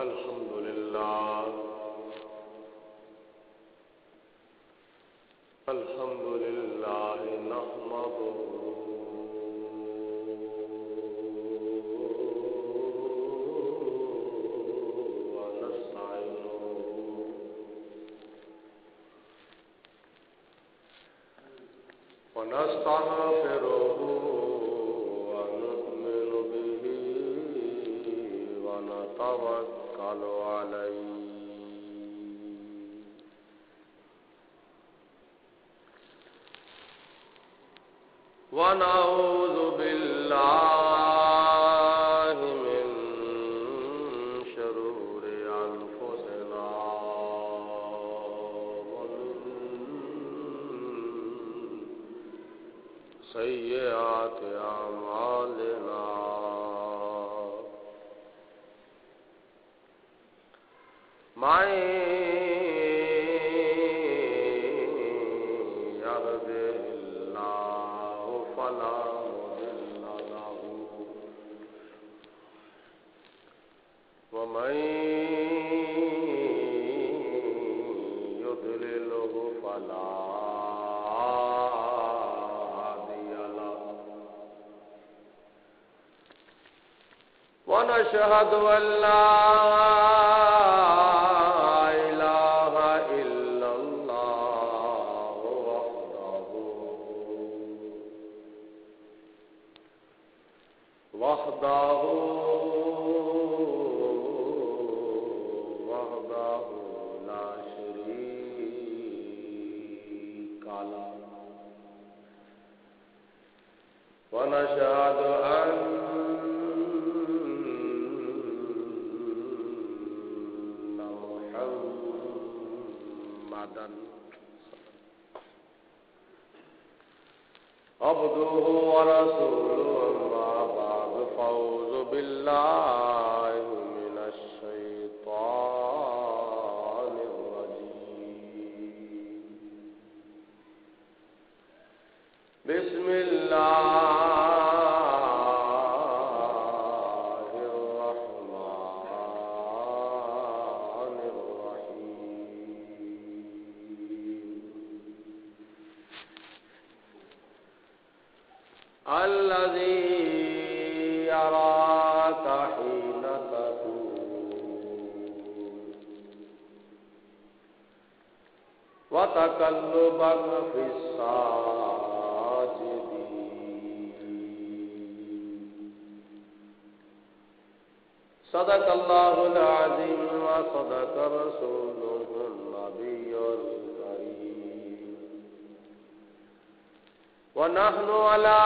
الحمد لله الحمد لله نحمده ونستعينه ونستغفره ونؤمن به ونتوكل عليه ونعوذ بالله من شرور أنفسنا ومن سيئات أعمالنا من يهده الله فلا مضل له ومن يضلله فلا هادي له ونشهد أن لا وحده لا شريك له ونشهد أن محمدا عبده ورسوله أعوذ بالله من الشيطان الرجيم بسم الله الرحمن الرحيم الذي يراك حين تقوم وتقلبك في الساجدين صدق الله العظيم وصدق رسوله النبي الكريم ونحن على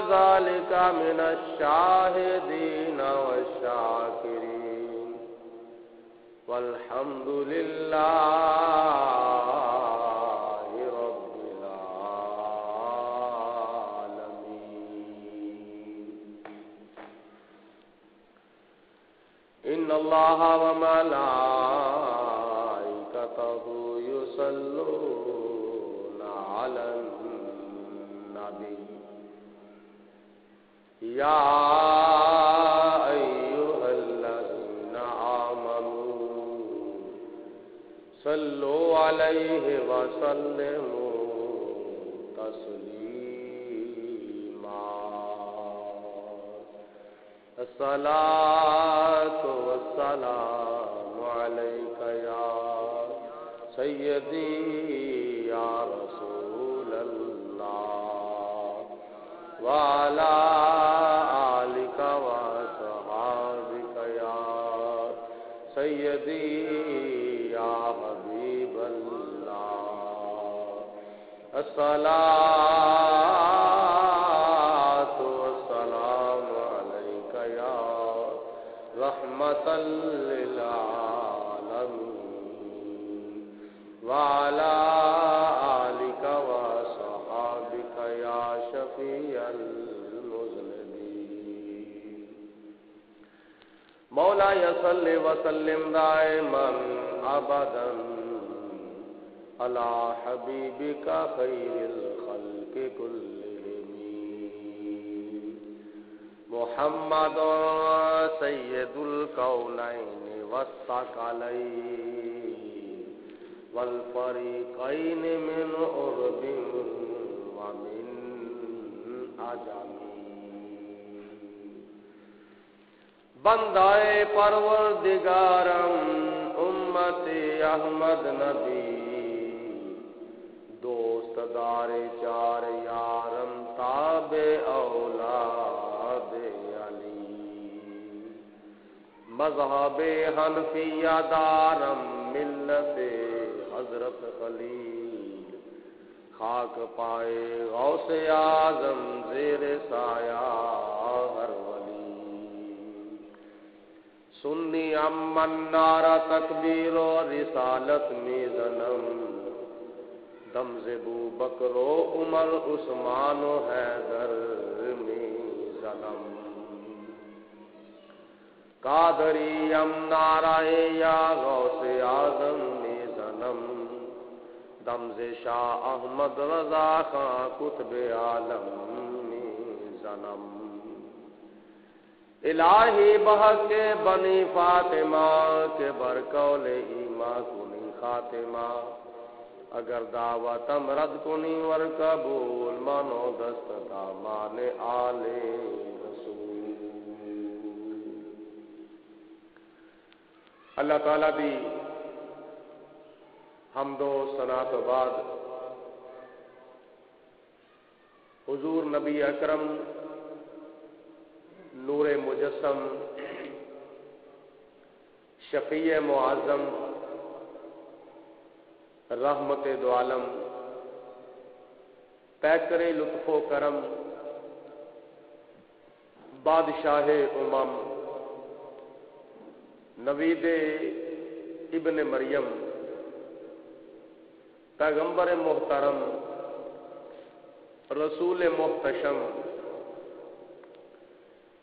ذلك من الشاهدين والشاكرين والحمد لله رب العالمين إن الله وملائكته يصلون على يا أيها الذين آمنوا صلوا عليه وسلموا تسليما الصلاة والسلام عليك يا سيدي يا رسول الله وعلى آلك وصحابك يا سيدي يا حبيب الله الصلاة والسلام عليك يا رحمة للعالمين وعلى آلك وصحابك يا شفيع المذنبين مولاي صل وسلم دائما أبدا على حبيبك خير الخلق كلهم محمد سید الکونین والثقلين والفريقين من عرب ومن عجم بندائے پروردگارم امت احمد نبی دوست دار چار یارم تابع اولاد علی مذہب حنفیہ دارم ملت حضرت خلیل خاک پائے غوث اعظم زیر سایہ ہر ولی سنی امن نعرہ تکبیر و رسالت میں ظلم دم سے بو بکر و عمر عثمان و حیدر میں ظلم قادری ام نعرہ یا غوث اعظم میں ظلم دم سے شاہ احمد رضا خان قطب عالم میں ظلم الہی بحق بنی فاطمہ کے برقول ایماں کنی خاتمہ اگر دعوت رد کنی ور قبول مانو دست دامان آل رسول. اللہ تعالیٰ دی حمد و ثنا تو بعد حضور نبی اکرم نور مجسم شفیع معظم رحمت دو عالم پیکر لطف و کرم بادشاہ امم نوید ابن مریم پیغمبر محترم رسول محتشم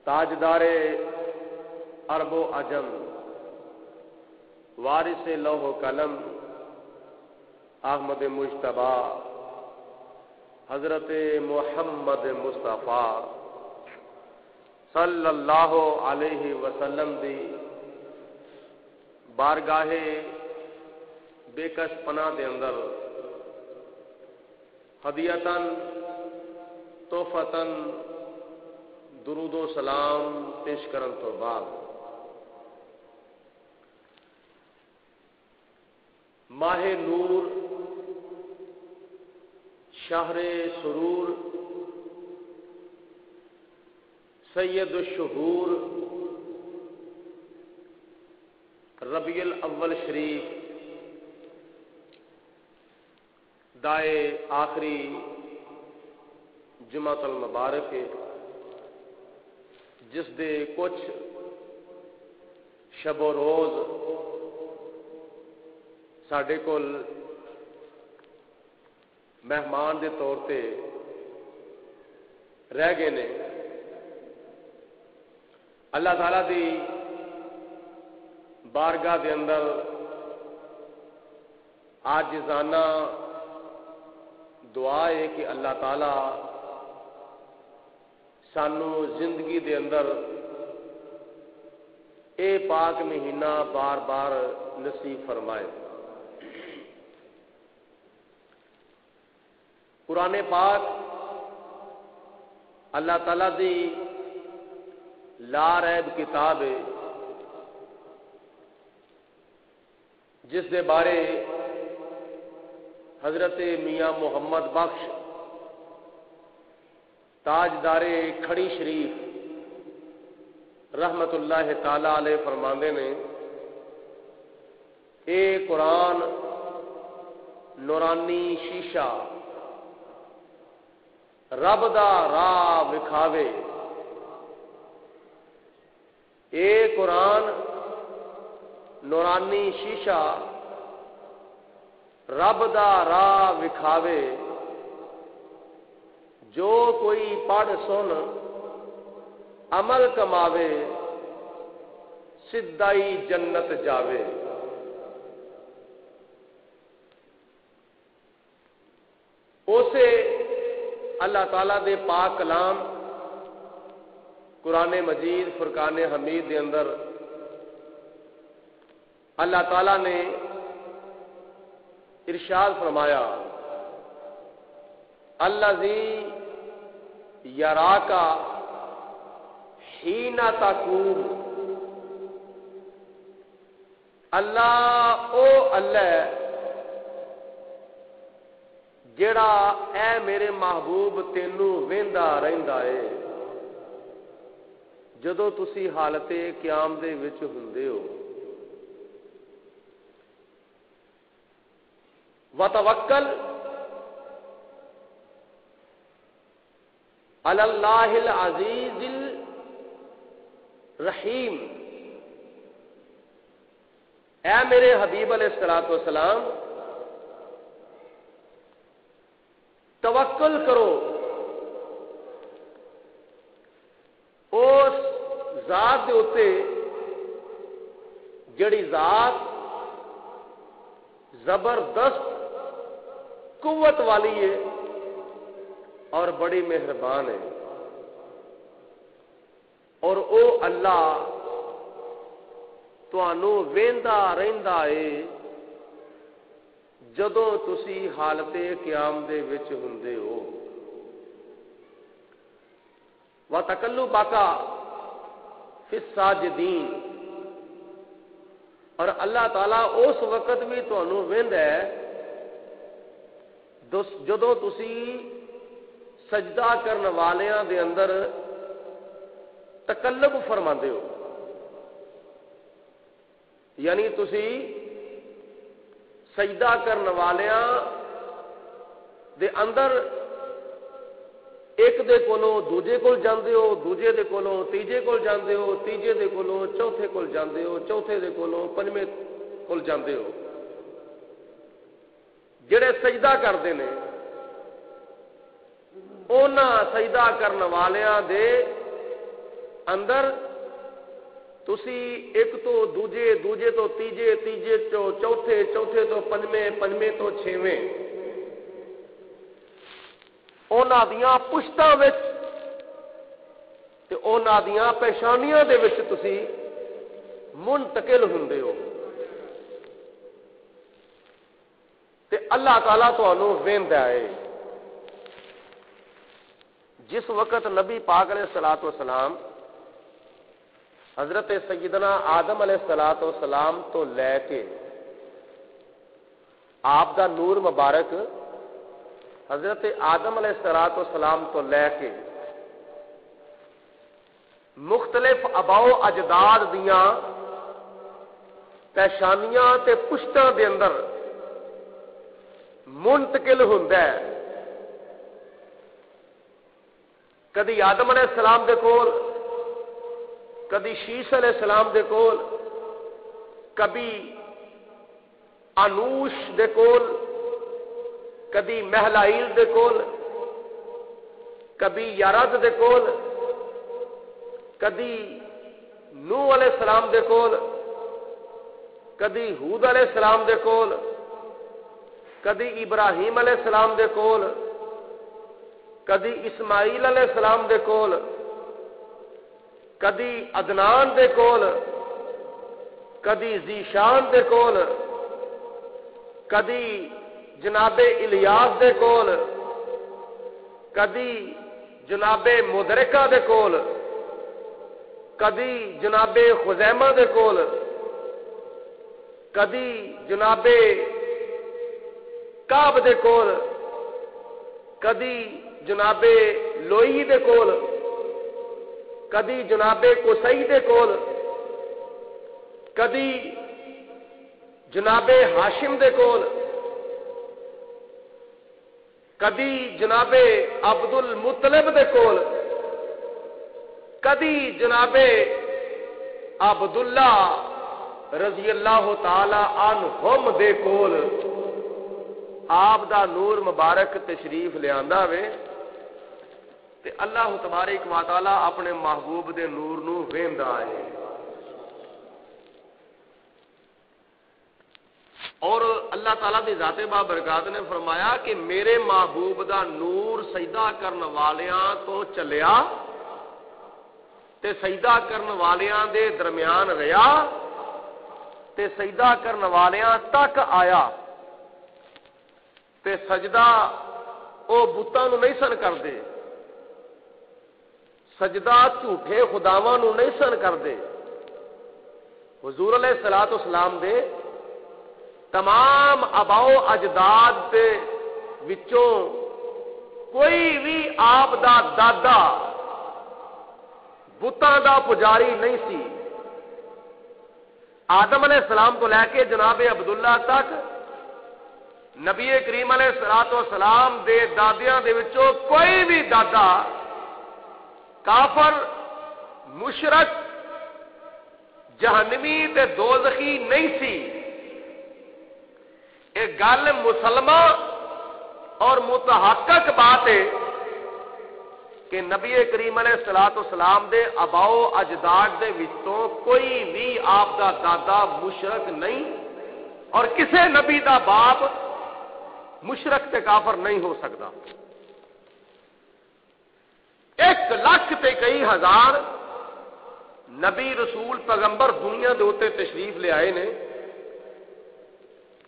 تاجدار عرب و عجم وارث لوح و قلم احمد مجتبی حضرت محمد مصطفیٰ صلی اللہ علیہ وسلم دی بارگاہ بے کش پناہ دے اندر ہدیتاً تحفتاً درود و سلام پیش کرن تو بعد ماہ نور شہر سرور سید الشہور ربیع الاول شریف دائے آخری جمعۃ المبارک جس دے کچھ شب و روز ساڈے کول مہمان دے طور تے رہ گئے نے. اللہ تعالیٰ دی بارگاہ دے اندر عاجزانہ دعا ہے کہ اللہ تعالیٰ سانو زندگی دے اندر اے پاک مہینہ بار بار نصیب فرمائے. قرآن پاک اللہ تعالیٰ دی لا ریب کتاب ہے جس دے بارے حضرت میاں محمد بخش تاجدار کھڑی شریف رحمت اللہ تعالی علیہ فرماندے نے اے قرآن نورانی شیشہ رب دا راہ وکھاوے. اے قرآن نورانی شیشہ رب دا راہ وکھاوے. جو کوئی پڑھ سن عمل کماوے سدائی جنت جاوے. اسے اللہ تعالیٰ دے پاک کلام قرآن مجید فرقان حمید دے اندر اللہ تعالی نے ارشاد فرمایا الذی یراک حین تقوم، اللہ او اللہ جڑا اے میرے محبوب تینوں ویندا رہندا ہے جدوں تسی حالت قیام دے وچ ہوندے ہو، وتوکل علی اللہ العزیز الرحیم، اے میرے حبیب علیہ الصلوۃ والسلام توکل کرو اس ذات دے اوتے جڑی ذات زبردست قوت والی ہے اور بڑی مہربان ہے، اور او اللہ تانوں ویندا رہندا ہے جدوں تسی حالت قیام دے وچ ہوندے ہو، وتقلبک فی الساجدین، اور اللہ تعالیٰ اس وقت بھی تانوں ویندا ہے جدوں تسی سجدہ کرن والیاں دے اندر تقلب فرماندے ہو، یعنی تسی سجدہ کرن والیاں دے اندر ایک دے کولوں دوجے کول جاندے ہو، دوجے دے کولوں تیجے کول جاندے ہو، تیجے دے کولوں چوتھے کول جاندے ہو، چوتھے دے کولوں پنجویں کول جاندے ہو۔ جڑے سجدہ کردے نے اونا سجدہ کرن والیاں دے اندر تسی ایک تو دوجے، دوجے تو تیجے، تیجے تو چوتھے، چوتھے تو پنجویں، پنجویں تو چھویں، اونا دیاں پشتاں وچ تے اونا دیاں پیشانیاں دے وچ تسی منتقل ہوندے ہو، تے اللہ تعالیٰ تانوں ویندا ہے۔ جس وقت نبی پاک علیہ الصلوۃ والسلام حضرت سیدنا آدم علیہ الصلوۃ والسلام تو لے کے آپ دا نور مبارک حضرت آدم علیہ الصلوۃ والسلام تو لے کے مختلف آباء و اجداد دیاں پیشانیاں تے پشتاں دے اندر منتقل ہوندا ہے، کدی آدم علیہ السلام دے کول، کدی شیش علیہ السلام دے کول، کبھی انوش دے کول، کدی محلائیل دے کول، کبھی یارد دے کول، کدی نوح علیہ السلام دے کول، کدی ہود علیہ السلام دے کول، کدی ابراہیم علیہ السلام دے کول، کدی اسماعیل علیہ السلام دے کول، کدی عدنان دے کول، کدی ذیشان دے کول، کدی جناب الیاس دے کول، کدی جناب مدرکہ دے کول، کدی جناب خزیمہ دے کول، کدی جناب کعب دے کول، کدی جناب لوئی دے کول، کدی جناب قصی دے کول، کدی جناب ہاشم دے کول، کدی جناب عبد المطلب دے کول، کدی جناب عبداللہ رضی اللہ تعالی عنہم دے کول آپ دا نور مبارک تشریف لے آندا وے، تے اللہ تبارک و تعالی اپنے محبوب دے نور نو ویندا ہے۔ اور اللہ تعالیٰ دی ذات بابرکات نے فرمایا کہ میرے محبوب دا نور سجدہ کرن والیاں تو چلیا تے سجدہ کرن والیاں دے درمیان رہیا تے سجدہ کرن والیاں تک آیا تے سجدہ او بتاں نو نہیں سن کردے، سجدہ جھوٹے خداواں نو نہیں سن کردے۔ حضور علیہ الصلوۃ والسلام دے تمام آباؤ اجداد دے وچوں کوئی بھی آپ دا دادا بتاں دا پجاری نہیں سی۔ آدم علیہ السلام تو لے کے جناب عبداللہ تک نبی کریم علیہ الصلوۃ والسلام دے دادیاں دے وچوں کوئی بھی دادا کافر، مشرک، جہنمی تے دوزخی نہیں سی۔ ایک گل مسلمہ اور متحقق بات ہے کہ نبی کریم علیہ الصلوۃ والسلام دے آباؤ اجداد دے وچوں کوئی بھی آپ دا دادا مشرک نہیں، اور کسے نبی دا باپ مشرک تے کافر نہیں ہو سکتا۔ 1,00,000 تے کئی ہزار نبی رسول پیغمبر دنیا دے اوتے تشریف لے آئے نے۔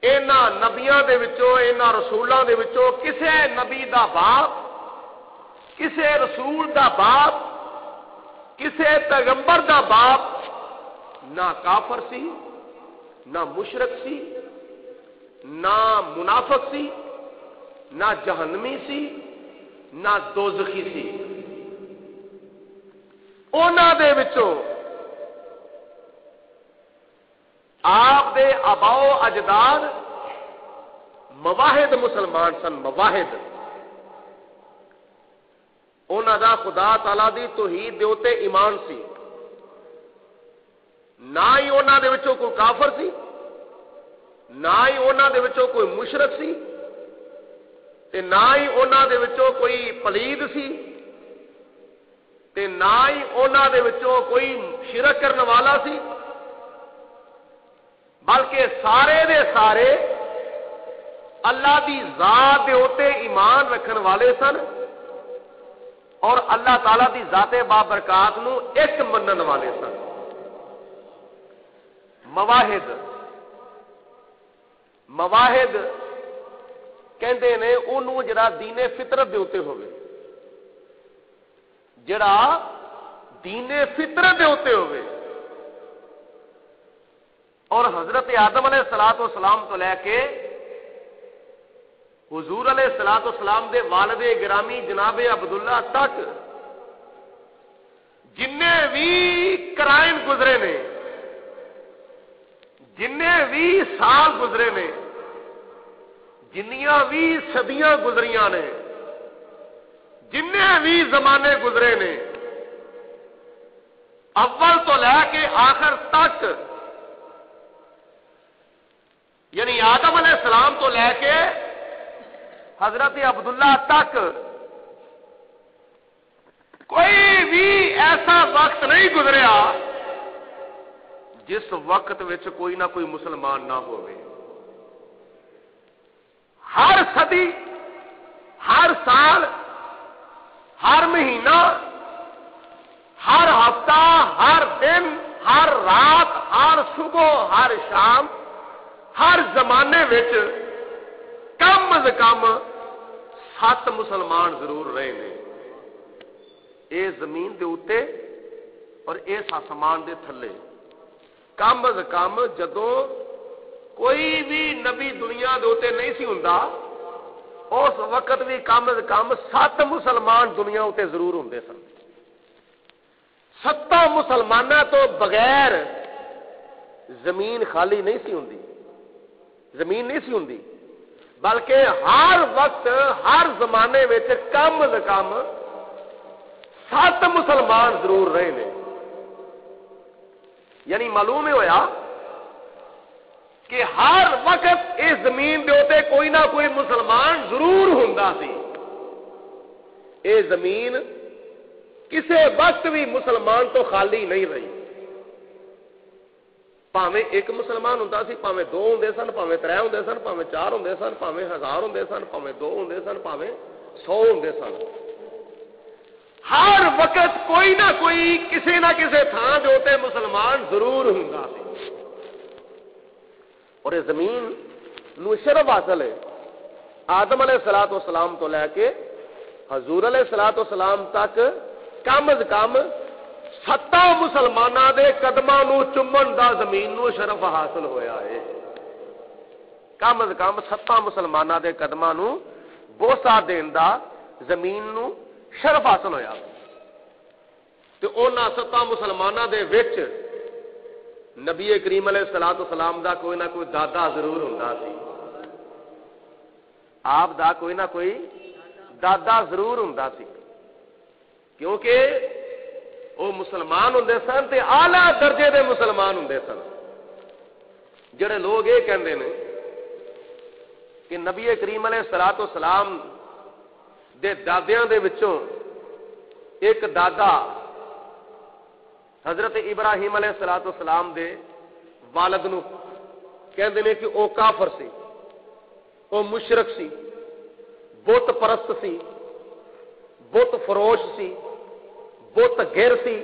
انہاں نبیاں دے وچوں، انہاں رسولاں دے وچوں کسے نبی دا باپ، کسے رسول دا باپ، کسے پیغمبر دا باپ نہ کافر سی، نہ مشرک سی، نہ منافق سی، نہ جہنمی سی، نہ دوزخی سی۔ انہاں دے وچوں آپ دے آباؤ اجداد مواحد مسلمان سن، مواحد۔ انہاں دا خدا تعالی دی توحید دے اوتے ایمان سی، نہ ہی انہاں دے وچوں کوئی کافر سی، نہ ہی انہاں دے وچوں کوئی مشرک سی، تے نہ ہی انہاں دے وچوں کوئی پلید سی، تے نہ ہی انہاں دے وچوں کوئی شرک کرنے والا سی، بلکہ سارے دے سارے اللہ دی ذات دے اوتے ایمان رکھن والے سن، اور اللہ تعالی دی ذات بابرکات نو ایک منن والے سن۔ مواحد، مواحد کہندے نے اونوں جڑا دین فطرت دے اوتے ہوے، جڑا دین فطرت دے اوتے ہوے۔ اور حضرت آدم علیہ الصلوۃ والسلام تو لے کے حضور علیہ الصلوۃ والسلام دے والد گرامی جناب عبداللہ تک جنے بھی قرائن گزرے نے، جنے بھی سال گزرے نے، جنیاں بھی صدیاں گزریاں نے، جنے بھی زمانے گزرے نے، اول تو لے کے آخر تک، یعنی آدم علیہ السلام تو لے کے حضرت عبداللہ تک کوئی بھی ایسا وقت نہیں گزریا جس وقت وچ کوئی نہ کوئی مسلمان نہ ہوئے۔ ہر صدی، ہر سال، ہر مہینہ، ہر ہفتہ، ہر دن، ہر رات، ہر صبح، ہر شام، ہر زمانے وچ کم از کم 7 مسلمان ضرور رہے نے۔ اے زمین دے اوتے اور اس آسمان دے تھلے کم از کم جدوں کوئی بھی نبی دنیا دے اوتے نہیں سی ہوندا، اس وقت بھی کم از کم 7 مسلمان دنیا اوتے ضرور ہوندے سن۔ 7 مسلماناں تو بغیر زمین خالی نہیں سی ہوندی، زمین نہیں سی ہوندی، بلکہ ہر وقت ہر زمانے میں کم از کم 7 مسلمان ضرور رہے نے۔ یعنی معلوم ہی ہویا کہ ہر وقت اس زمین دے اوتے کوئی نہ کوئی مسلمان ضرور ہوندا سی۔ اے زمین کسے وقت بھی مسلمان تو خالی نہیں رہی، پاویں ایک مسلمان ہوندا سی، پاویں 2 ہوندے سن، پاویں 3 ہوندے سن، پاویں 4 ہوندے سن، پاویں 1000 ہوندے سن، پاویں 2 ہوندے سن، پاویں 100 ہوندے سن۔ ہر وقت کوئی نہ کوئی کسی نہ کسی تھان دے اوتے مسلمان ضرور ہوندا سی۔ اور یہ زمین نو شرف حاصل ہے آدم علیہ الصلوۃ والسلام تو لے کے حضور علیہ الصلوۃ والسلام تک کم از کم 7 مسلماناں دے قدماں نو چومن دا زمین نو شرف حاصل ہویا ہے کم از کم 7 مسلماناں دے قدماں نو بوسا دین دا زمین نو شرف حاصل ہویا تے انہاں 7 مسلماناں دے وچ نبی کریم علیہ الصلوۃ والسلام دا کوئی نہ کوئی دادا ضرور ہوندا سی آپ دا کوئی نہ کوئی دادا ضرور ہوندا سی کیونکہ وہ مسلمان ہوندے سن تے اعلی درجے دے مسلمان ہوندے سن جڑے لوگ یہ کہندے نے کہ نبی کریم علیہ الصلوۃ والسلام دے دادیاں دے وچوں ایک دادا حضرت ابراہیم علیہ الصلوۃ والسلام دے والد نو کہندے نے کہ او کافر سی او مشرک سی بت پرست سی بت فروش سی بت گر سی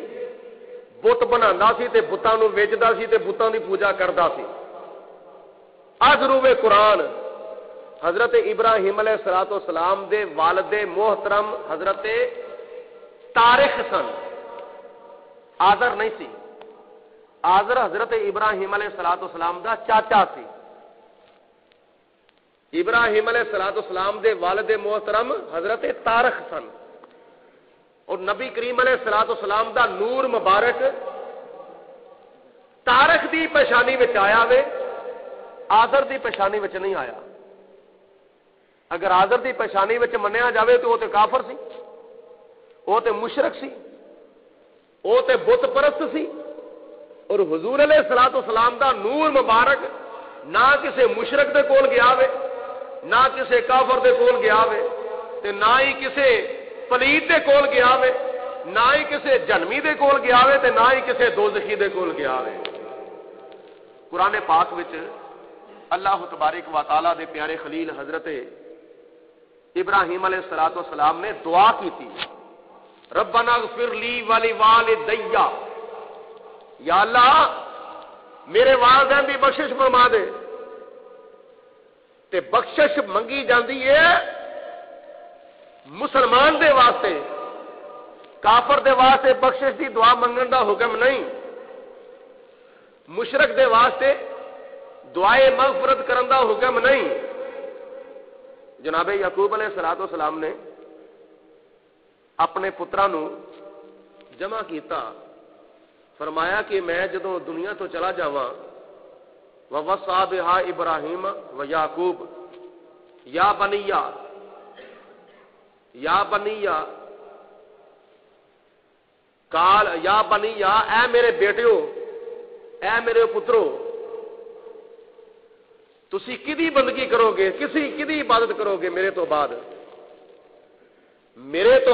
بت بنانا سی تے بتاں نو ویچدا سی تے بتاں دی پوجا کردا سی اج روے قرآن حضرت ابراہیم علیہ الصلوۃ والسلام دے والد محترم حضرت طارق سن آذر نہیں سی آذر حضرت ابراہیم علیہ الصلوۃ والسلام دا چاچا سی ابراہیم علیہ الصلوۃ والسلام دے والد محترم حضرت طارق سن اور نبی کریم علیہ الصلوۃ والسلام دا نور مبارک طارق دی پیشانی وچ آیا وے آذر دی پیشانی وچ نہیں آیا اگر آذر دی پیشانی وچ منیا جاوے تو وہ تے کافر سی وہ تے مشرک سی وہ تے بت پرست سی اور حضور علیہ الصلوۃ والسلام دا نور مبارک نہ کسے مشرک دے کول گیا وے نہ کسے کافر دے کول گیا وے تے نہ ہی کسے پلیت دے کول گیا وے نہ ہی کسے جنمی دے کول گیا وے تے نہ ہی کسے دوزخی دے کول گیا وے قرآن پاک وچ اللہ تبارک و تعالی دے پیارے خلیل حضرت ابراہیم علیہ الصلوۃ والسلام نے دعا کی تھی ربنا اغفر لی ولوالدی یا اللہ میرے والدین دی بخشش فرما دے تے بخشش منگی جاندی ہے مسلمان دے واسطے کافر دے واسطے بخشش دی دعا منگن دا حکم نہیں مشرک دے واسطے دعائے مغفرت کرن دا حکم نہیں جناب یعقوب علیہ الصلوۃ والسلام نے اپنے پتراں نو جمع کیتا فرمایا کہ میں جدوں دنیا تو چلا جاواں ووصى بها ابراہیم و یعقوب یا بنیا قال یا بنیا اے میرے بیٹیو اے میرے پترو تسی کدی بندگی کرو گے کدی عبادت کرو گے میرے تو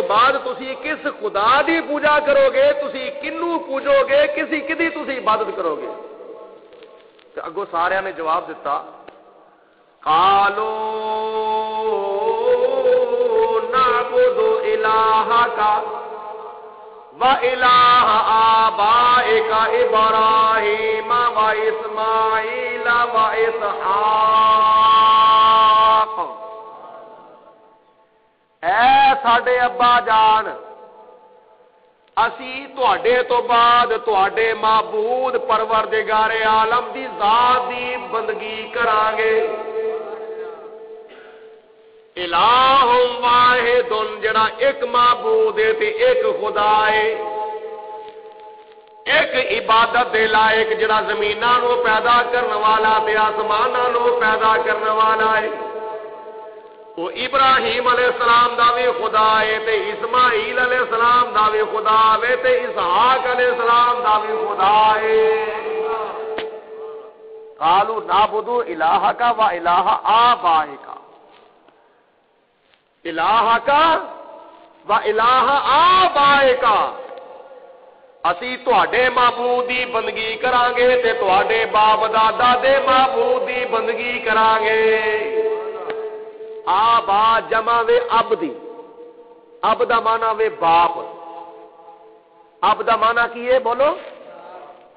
بعد تسی کس خدا دی پوجا کرو گے تسی کنو پوجو گے کدی تسی عبادت کرو گے تے اگوں سارے نے جواب دیتا قالو نعبد الہک و الہ آبائک ابراہیم و اسماعیل و اسحاق اے ساڈے ابا جان اسی تواڈے تو بعد تواڈے معبود پروردگار عالم دی ذات دی بندگی کران گے الہ واحد جڑا ایک معبود ہے تے ایک خدا ہے ایک عبادت دے لائق جڑا زمیناں نو پیدا کرنے والا تے آسماناں نو پیدا کرنے والا ہے وہ ابراہیم علیہ السلام دا بھی خدا ہے تے اسماعیل علیہ السلام دا بھی خدا ہے تے اسحاق علیہ السلام دا بھی خدا ہے قالوا نعبد الہک و الہ آبائک الہک و الہ آبائک اسی تواڈے معبود دی بندگی کران گے تے تواڈے باپ دادا دے معبود دی بندگی کران گے آبا جمع وے اب دی اب دا مانا وے باپ اب دا مانا کیے بولو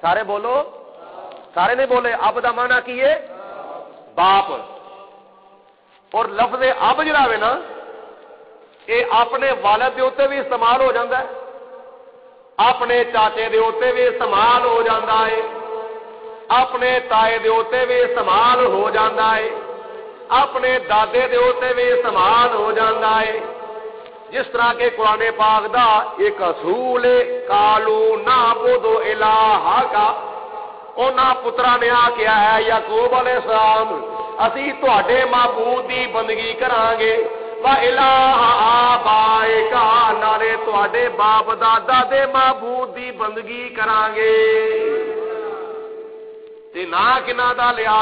سارے بولو سارے نے بولے اب دا مانا کیے باپ، اور لفظ اب جڑا ہے نا یہ اپنے والد دے اوتے بھی استعمال ہو جاتا ہے، اپنے چاچے دے اوتے بھی استعمال ہو جاتا ہے، اپنے تائے دے اوتے بھی استعمال ہو جاتا ہے، اپنے دادے دے اوتے بھی استعمال ہو جاتا ہے۔ جس طرح کے قرآن پاک دا ایک اصول ہے، کالو نعبد الہ کا، انہاں پترا نے آکھیا ہے یعقوب علیہ السلام اسی تواڈے معبود دی بندگی کران گے، وا الہ آبائک، نالے تواڈے باپ دادا دے معبود دی بندگی کران گے۔ تے نا کنا دا لیا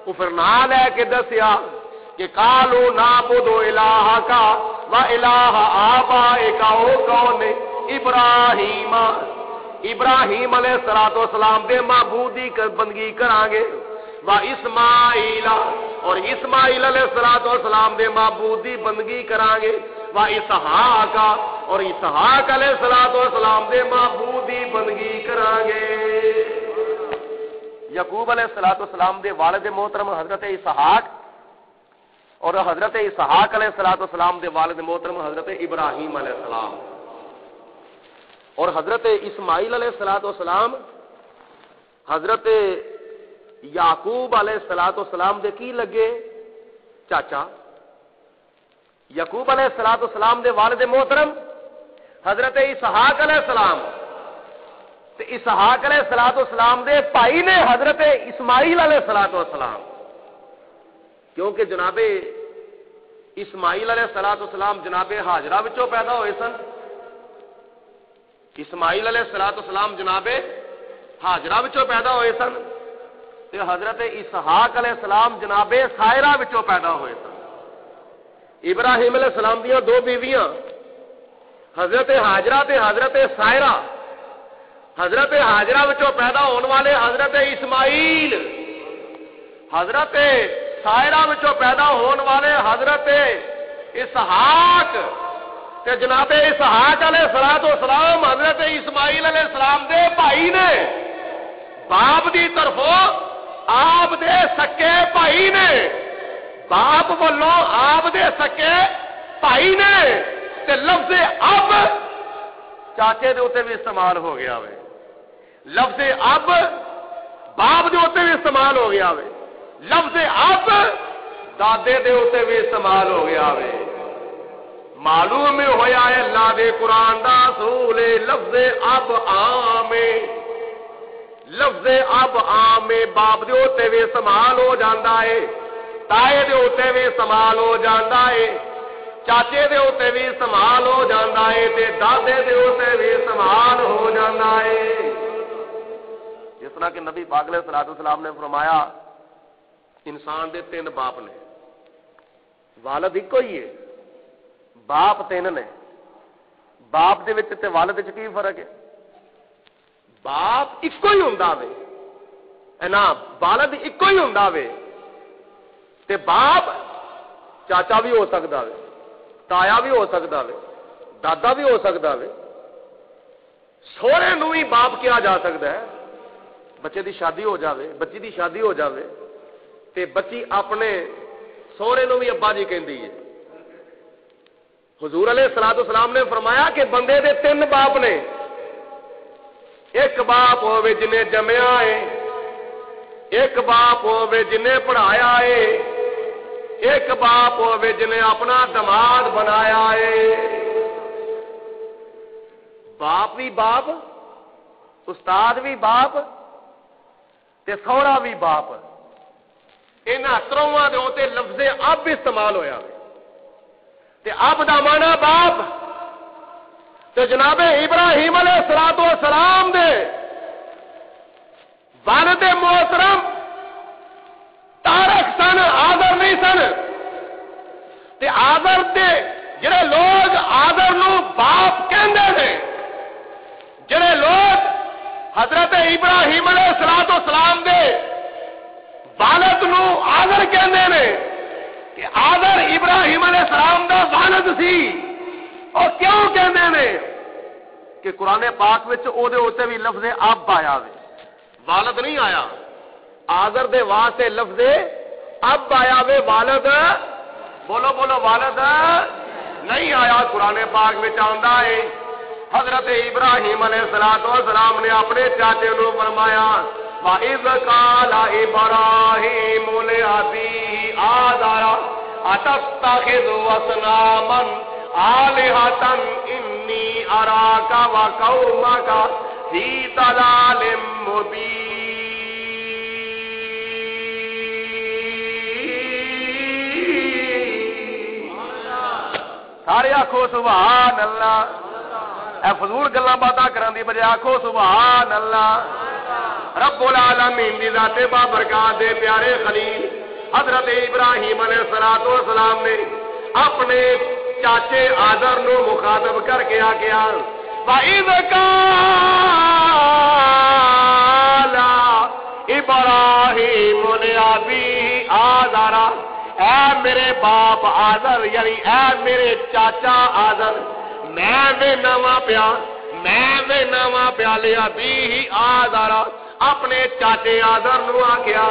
او پھر نا لے کے دسیا کہ کالو نعبد الہ کا و الہ آبائک، او کون نے؟ ابراہیم علیہ السلام دے معبود دی بندگی کران گے، و اسماعیل، اور اسماعیل علیہ السلام دے معبود دی بندگی کران گے، و اسحاق، اور اسحاق علیہ السلام دے معبود دی بندگی کران گے۔ یعقوب علیہ السلام دے والد محترم حضرت اسحاق، اور حضرت اسحاق علیہ السلام دے والد محترم حضرت ابراہیم علیہ السلام، اور حضرت اسماعیل علیہ السلام حضرت یعقوب علیہ السلام دے کی لگے؟ چاچا۔ یعقوب علیہ السلام دے والد محترم حضرت اسحاق علیہ السلام، تے اسحاق علیہ السلام دے بھائی نے حضرت اسماعیل علیہ السلام، کیونکہ جناب اسماعیل علیہ السلام جناب ہاجرہ وچوں پیدا ہوئے سن، اسماعیل علیہ السلام جناب ہاجرہ وچوں پیدا ہوئے سن، تے حضرت اسحاق علیہ السلام جناب سائرہ وچوں پیدا ہوئے سن۔ ابراہیم علیہ السلام دیاں دو بیویاں حضرت ہاجرہ تے حضرت سائرہ، حضرت ہاجرہ وچوں پیدا ہونے والے حضرت اسماعیل، حضرت سائرہ وچوں پیدا ہونے والے حضرت اسحاق، تے جناب اسحاق علیہ السلام حضرت اسماعیل علیہ السلام دے بھائی نے، باپ دی طرفوں آپ دے سکے بھائی نے، باپ والوں آپ دے سکے بھائی نے، تے لفظ اب چاچے دے اوتے بھی استعمال ہو گیا وے، لفظ اب باپ دے اوتے بھی استعمال ہو گیا وے، لفظ اب دادے دے اوتے بھی استعمال ہو گیا وے۔ معلوم ہویا ہے اللہ دے قرآن دا اصول، لفظ اب عام، لفظ اب عام باپ دے اوتے بھی استعمال ہو جاندا ہے، تائے دے اوتے بھی استعمال ہو جاندا ہے، چاچے دے اوتے بھی استعمال ہو جاندا ہے، تے دادے دے اوتے بھی استعمال ہو جاندا ہے۔ جس طرح کہ نبی پاک علیہ السلام نے فرمایا انسان دے تین باپ نے، والد ایک ہی ہے، باپ تین نے، باپ دے وچ تے والد وچ کی فرق ہے؟ باپ ایک ہی ہوندا وے، نا والد ایک ہی ہوندا وے، تے باپ چاچا بھی ہو سکدا وے، تایا بھی ہو سکدا وے، دادا بھی ہو سکدا وے، سوہرے نوں ہی باپ کیا جا سکدا ہے۔ بچے دی شادی ہو جاوے، بچی دی شادی ہو جاوے تے بچی اپنے سوہرے نوں بھی ابا جی کہندی ہے۔ حضور علیہ السلام نے فرمایا کہ بندے دے تین باپ نے، ایک باپ ہوے جنہیں جمیا ہے، ایک باپ ہوے جنہیں پڑھایا ہے، ایک باپ ہوے جنہیں اپنا دماد بنایا ہے۔ باپ بھی باپ، استاد بھی باپ تے سوہرا بھی باپ، انہاں تروواں دے اوتے لفظ اب استعمال ہویا تے اب دا مانا باپ، تے جناب ابراہیم علیہ السلام دے والد محترم تارک سن، آدر نہیں سن، تے آدر دے جڑے لوگ آدر نو باپ کہندے نے، جڑے لوگ حضرت ابراہیم علیہ السلام دے والد نو آدر کہندے نے کہ آدر ابراہیم علیہ السلام دا والد سی، اور کیوں کہندے نے کہ قرآن پاک وچ او دے اوتے بھی لفظ اب آیا وے، والد نہیں آیا، آدر دے واسطے لفظ اب آیا وے والد، بولو بولو والد نہیں آیا۔ قرآن پاک میں آندا ہے حضرت ابراہیم علیہ السلام نے اپنے چاچے نو فرمایا وَإِذْ قَالَ إِبْرَاهِيمُ لِأَبِيهِ آزَرَ أَتَتَّخِذُ أَصْنَامًا آلِهَةً إِنِّي أَرَاكَ وَقَوْمَكَ فِي ضَلَالٍ مُّبِينٍ۔ سارے آخو سبحان اللہ۔ اے فضول گلاں باتاں کرن دی بجائے آخو سبحان اللہ۔ رب العالمین دی ذات بابرکات دے پیارے خلیل حضرت ابراہیم علیہ السلام نے اپنے چاچے آزر نو مخاطب کر کے آکیا وَإِذْ قَالَ إِبْرَاهِيمُ لِأَبِيهِ آزَرَ، اے میرے باپ آزر یعنی اے میرے چاچا آزر، میں نواں پیا لیا بھی آزر، اپنے چاچے آزر نو آکیا،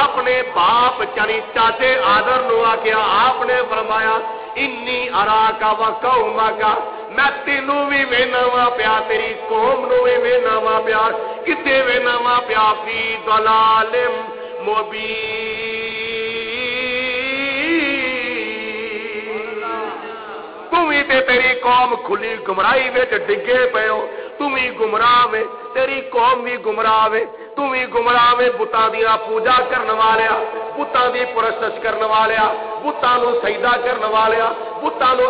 اپنے باپ یعنی چاچے آزر نو آکیا، آپ نے فرمایا انی اراکا و قومکا، میں تینوں بھی ویناواں پیا، تیری قوم نو بھی ویناواں پیا، کتے ویناواں پیا فی ضلال مبین، تمہیں تے تیری قوم کھلی گمراہی وچ ڈگے پے ہو، تمہیں گمراہ وے، تیری قوم بھی گمراہ وے، تمہیں گمراہ وے، بتاں دی پوجا کرن والیا، بتاں دی پرستش کرن والیا، بتاں نو سجدہ کرن والیا، بتاں نو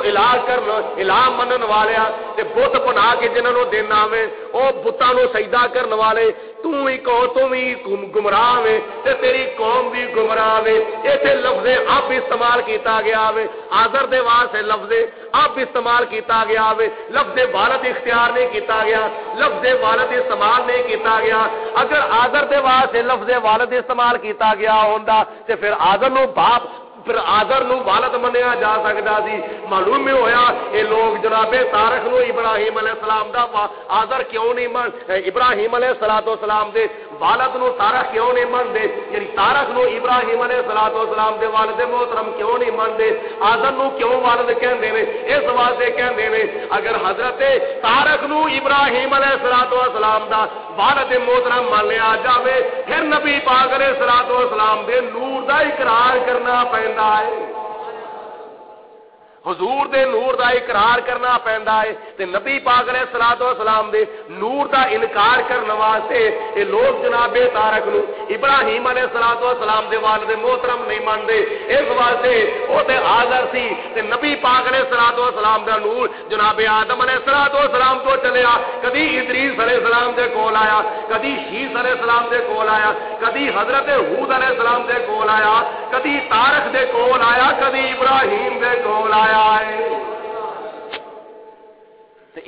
الہ منن والیا، تے بت بنا کے جنہاں نو دینا وے او بتاں نو سجدہ کرن والے، تم ہی گمراہ وے تے تیری قوم بھی گمراہ وے۔ ایتھے لفظ اب استعمال کیتا گیا وے، آزر دے واسطے لفظ اب استعمال کیتا گیا وے، لفظ والد اختیار نہیں کیتا گیا، لفظ والد استعمال نہیں کیتا گیا۔ اگر آزر دے واسطے لفظ والد استعمال کیتا گیا ہوندا تے پھر آزر نو باپ، پھر آزر نو والد منیا جا سکتا سی۔ معلوم میں ہویا یہ لوگ جناب تارخ نو ابراہیم علیہ السلام دا آزر کیوں نہیں من، ابراہیم علیہ السلام دے والد نو تارخ کیوں نہیں من دے، یعنی تارخ نو ابراہیم علیہ السلام دے والد محترم کیوں نہیں من دے، آزر نو کیوں والد کہندے نے، اس واسطے کہندے نے اگر حضرت تارخ نو ابراہیم علیہ السلام دا والد محترم مان لیا جاوے پھر نبی پاک علیہ السلام دے نور دا اقرار کرنا پیندا ہے، حضور دے نور دا اقرار کرنا پیندا ہے، تے نبی پاک علیہ السلام دے نور دا انکار کرنے واسطے یہ لوگ جناب تارک نو ابراہیم علیہ السلام دے والد محترم نہیں مانتے، اس واسطے وہ تے آزر سی تے نبی پاک علیہ السلام دا نور جناب آدم علیہ السلام تو چلیا، کدی ادریس علیہ السلام دے کول آیا، کدی شیس علیہ السلام دے کول آیا، کدی حضرت ہود علیہ السلام دے کول آیا، کدی تارک دے کول آیا، کدی ابراہیم دے کول آیا۔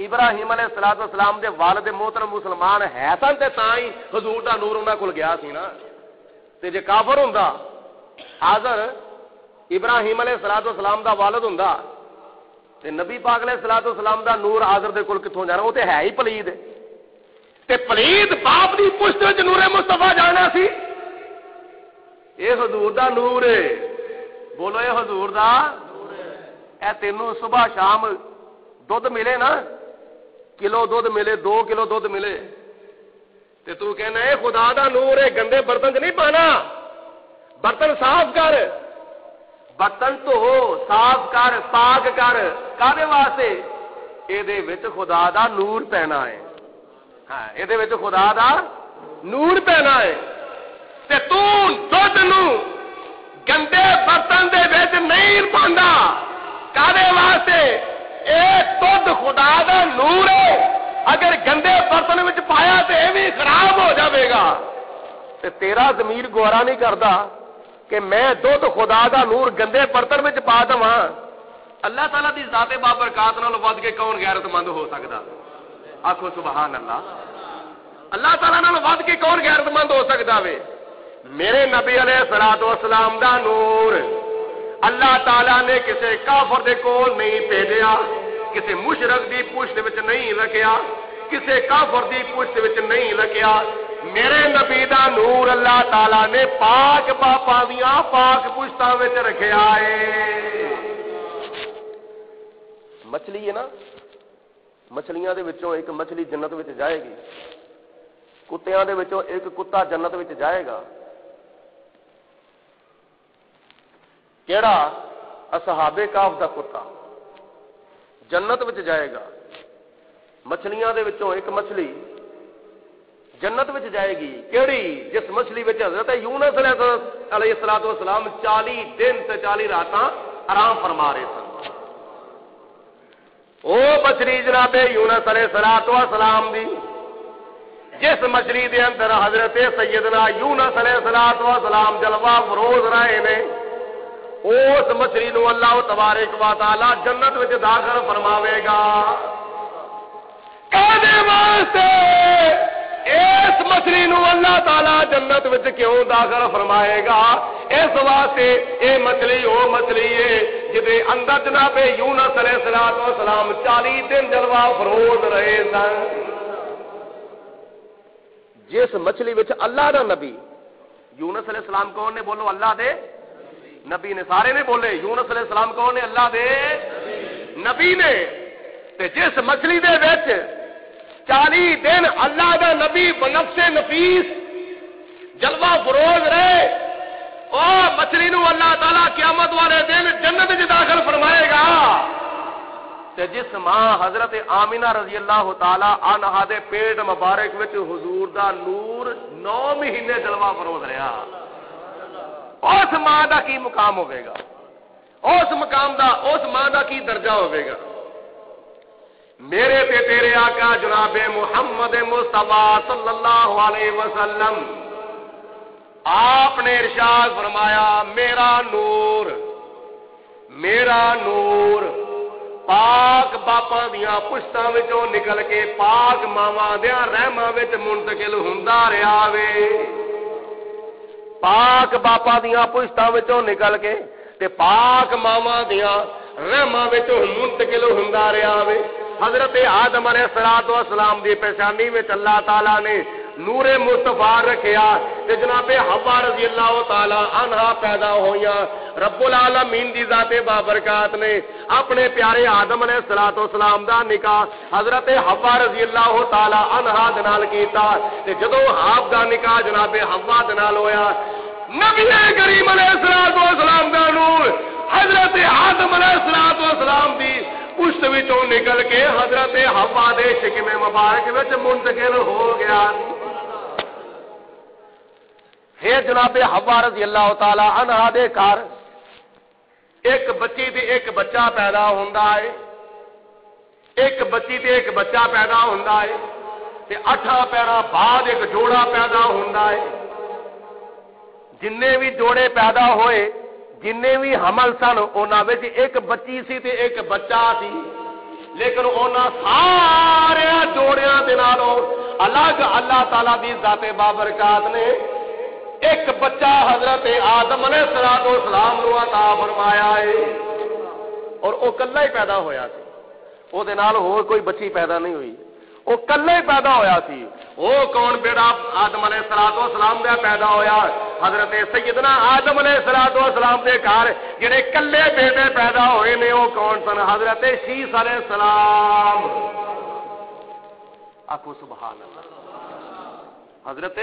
ابراہیم علیہ السلام دے والد محترم مسلمان ہے سن تے تاں ہی حضور دا نور انہاں کول گیا سی نا، تے جے کافر ہوندا آزر ابراہیم علیہ السلام دا والد ہوندا تے نبی پاک علیہ السلام دا نور آزر دے کول کتھوں جانا، وہ تے ہے ہی پلید تے پلید باپ دی پشت وچ نور مصطفیٰ جانا سی، اے حضور دا نور ہے، بولو اے حضور دا اے تینوں صبح شام دودھ ملے نا، کلو دودھ ملے، 2 کلو دودھ ملے تے تو کہنا ہے خدا دا نور ہے، گندے برتن چ نہیں پانا، برتن صاف کر، برتن تو صاف کر، پاک کر، کادے واسطے اے دے وچ خدا دا نور پینا ہے، ہاں اے دے وچ خدا دا نور پینا ہے، تے تو دودھ نو گندے برتن دے وچ نہیں پاندا، کادے واسطے اے دودھ خدا دا نور ہے، اگر گندے برتن وچ پایا تے اے بھی خراب ہو جاوے گا، تے تیرا ضمیر گوارا نہیں کردا کہ میں دودھ خدا دا نور گندے برتن وچ پا دواں، اللہ تعالیٰ دی ذات بابرکات نال ود کے کون غیرت مند ہو سکدا، آکھو سبحان اللہ، اللہ تعالیٰ نال ود کے کون غیرت مند ہو سکدا وے، میرے نبی علیہ السلام دا نور اللہ تعالیٰ نے کسی کافر دے کول نہیں بھیجیا، کسی مشرک دی پشت وچ نہیں رکھیا، کسی کافر دی پشت وچ نہیں رکھیا، میرے نبی دا نور اللہ تعالی نے پاک باپا دیاں پاک پشتاں وچ رکھیا ہے۔ مچھلی ہے نا، مچھلیاں دے وچوں ایک مچھلی جنت وچ جائے گی، کتیاں دے وچوں ایک کتا جنت وچ جائے گا۔ کیڑا؟ اصحاب کہف دا کتا جنت وچ جائے گا۔ مچھلیاں دے وچوں ایک مچھلی جنت وچ جائے گی، کیڑی؟ جس مچھلی وچ حضرت یونس علیہ الصلوۃ والسلام 40 دن تے 40 راتاں آرام فرما رہے سن۔ او مچھلی جناب یونس علیہ الصلوۃ والسلام دی، جس مچھلی دے اندر حضرت سیدنا یونس علیہ الصلوۃ والسلام جلوہ فروز رہے نے، اس مچھلی نو اللہ تبارک و تعالی جنت وچ داخل فرماوے گا۔ کہنے واسطے اس مچھلی نو اللہ تعالی جنت وچ کیوں داخل فرمائے گا؟ اس واسطے اے مچھلی او مچھلی ہے جدے اندر جناب یونس علیہ السلام 40 دن جلوہ فروز رہے سن۔ جس مچھلی وچ اللہ دا نبی، یونس علیہ السلام کون نے؟ بولو اللہ دے نبی نے، سارے نے بولے یونس علیہ السلام کون نے؟ اللہ دے نبی نے۔ تے جس مچھلی دے وچ 40 دن اللہ دا نبی بنفس نفیس جلوہ فروز رہے، او مچھلی نو اللہ تعالی قیامت والے دن جنت وچ داخل فرمائے گا۔ تے جس ماں حضرت آمینہ رضی اللہ تعالی عنہا دے پیٹ مبارک وچ حضور دا نور 9 مہینے جلوہ فروز رہا، اس ماں دا کی مقام ہوئے گا؟ اس مقام دا، اس ماں دا کی درجہ ہوئے گا؟ میرے تے تیرے آقا جناب محمد مصطفیٰ صلی اللہ علیہ وسلم آپ نے ارشاد فرمایا، میرا نور پاک باپاں دیاں پشتاں وچوں نکل کے پاک ماواں دیاں رحماں وچ منتقل ہوندا رہیا وے۔ پاک باپا دیاں پشتاں وچوں نکل کے تے پاک ماواں دیاں رحماں وچوں منتقل ہوندا رہیا وے۔ حضرت آدم علیہ السلام دی پیشانی وچ اللہ تعالی نے نور مصطفیٰ رکھیا تے جناب حوا رضی اللہ تعالی عنہا پیدا ہوئیاں۔ رب العالمین دی ذات بابرکات نے اپنے پیارے آدم علیہ السلام دا نکاح حضرت حوا رضی اللہ تعالی عنہا دے نال کیتا تے جدوں آپ دا نکاح جناب حوا دے نال ہویا، نبی کریم علیہ السلام دا نور حضرت آدم علیہ السلام دی پشت وچوں نکل کے حضرت حوا دے شکم مبارک وچ منتقل ہو گیا۔ پھر جناب حوا رضی اللہ تعالی عنہا دے گھر ایک بچی تے ایک بچہ پیدا ہوندا ہے، ایک بچی تے ایک بچہ پیدا ہوندا ہے تے 8 پیرا بعد ایک جوڑا پیدا ہوندا ہے۔ جننے بھی جوڑے پیدا ہوئے، جننے بھی حمل سن، انہاں وچ ایک بچی سی تے ایک بچہ سی، لیکن انہاں سارے جوڑیاں دے نالوں الگ اللہ تعالی دی ذات بابرکات نے ایک بچہ حضرت آدم علیہ السلام نو عطا فرمایا ہے، اور او کلا ہی پیدا ہویا سی، او دے نال ہور کوئی بچی پیدا نہیں ہوئی، او کلا ہی پیدا ہویا سی۔ او کون بیٹا آدم علیہ السلام دا پیدا ہویا؟ حضرت سیدنا آدم علیہ السلام دے گھر جڑے کلے بیٹے پیدا ہوئے نے او کون سن؟ حضرت شیس علیہ السلام۔ آکھو سبحان اللہ۔ حضرت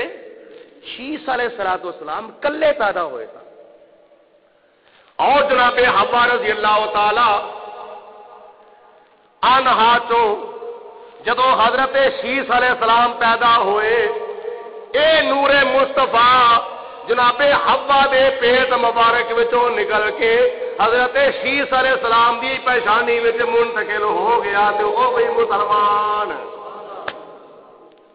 شیس علیہ السلام کلے پیدا ہوئے تھا، اور جناب حوا رضی اللہ تعالی عنہا تو جدو حضرت شیس علیہ السلام پیدا ہوئے، اے نور مصطفیٰ جناب حوا دے پیٹ مبارک وچوں نکل کے حضرت شیس علیہ السلام دی پیشانی وچ منتقل ہو گیا تے او بھی مسلمان۔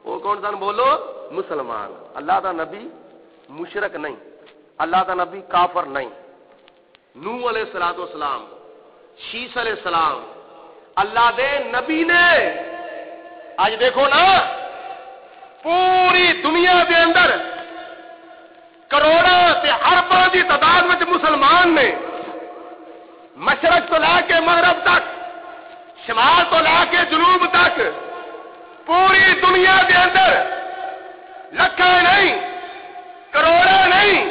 وہ کون سن؟ بولو مسلمان۔ اللہ دا نبی مشرک نہیں، اللہ دا نبی کافر نہیں۔ نوح علیہ السلام، شیس علیہ السلام اللہ دے نبی نے۔ آج دیکھو نا پوری دنیا دے اندر کروڑوں تے ارباں دی تعداد میں مسلمان نے، مشرق تو لے کے مغرب تک، شمال تو لے کے جنوب تک، پوری دنیا کے اندر لکھاں نہیں کروڑاں نہیں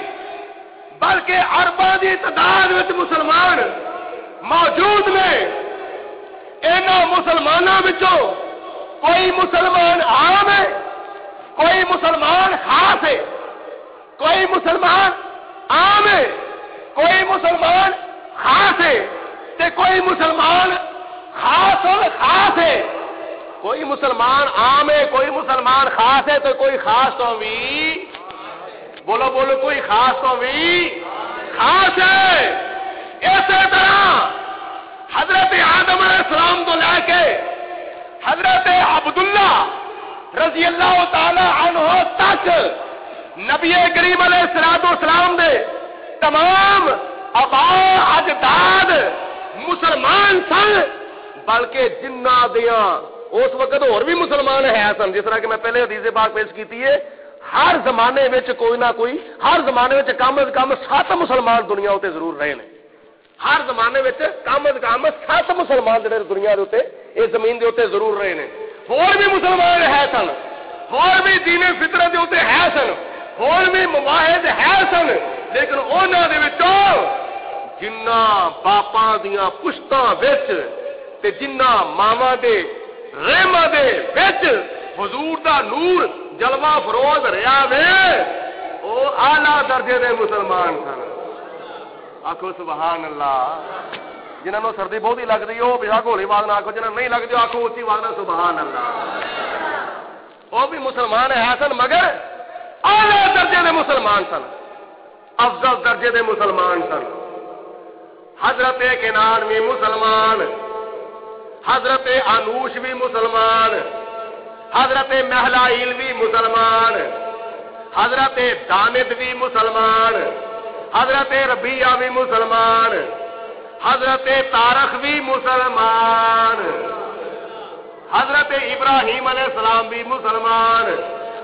بلکہ ارباں دی تعداد وچ مسلمان موجود نے. انہاں مسلماناں وچوں کوئی مسلمان عام ہے, کوئی مسلمان خاص ہے, کوئی مسلمان عام ہے, کوئی مسلمان خاص ہے تے کوئی مسلمان خاص الخاص ہے. کوئی مسلمان عام ہے, کوئی مسلمان خاص ہے تو کوئی خاص تو بھی بولو بولو کوئی خاص تو بھی خاص ہے. اسی طرح حضرت آدم علیہ السلام تو لے کے حضرت عبداللہ رضی اللہ تعالی عنہ تک نبی کریم علیہ السلام دے تمام آبا اجداد مسلمان سن, بلکہ جنہ دیاں اس وقت اور بھی مسلمان ہے سن. جس طرح کہ میں پہلے حدیث پاک پیش کی ہے, ہر زمانے وچ کوئی نہ کوئی, ہر زمانے وچ کم از کم 7 مسلمان دنیا تے ضرور رہے ہیں. ہر زمانے وچ کم از کم 7 مسلمان جڑے دنیا دے اس زمین دے اوتے ضرور رہے ہیں. اور بھی مسلمان ہے سن, اور بھی دین فطرت دے اوتے ہے سن, اور بھی مواحد ہے سن, لیکن انہاں دے وچوں جنہ باپاں دیاں پشتاں وچ تے جنہ ماواں دے رحماں دے وچ حضور دا نور جلوہ فروز رہا وے, او اعلی درجے دے مسلمان سن. آخو سبحان اللہ. جنہوں سردی بہت ہی لگتی ہے وہ بجا گھولی آواز نہ آخو, جنہوں نہیں لگتی آخو اچھی آواز نہ سبحان اللہ. وہ بھی مسلمان ہے سن مگر اعلی درجے دے مسلمان سن, افضل درجے دے مسلمان سن. حضرت کنان بھی مسلمان, حضرت انوش بھی مسلمان, حضرت محلائیل بھی مسلمان, حضرت دانت بھی مسلمان, حضرت ربیہ بھی مسلمان, حضرت تارخ بھی مسلمان, حضرت ابراہیم علیہ السلام بھی مسلمان,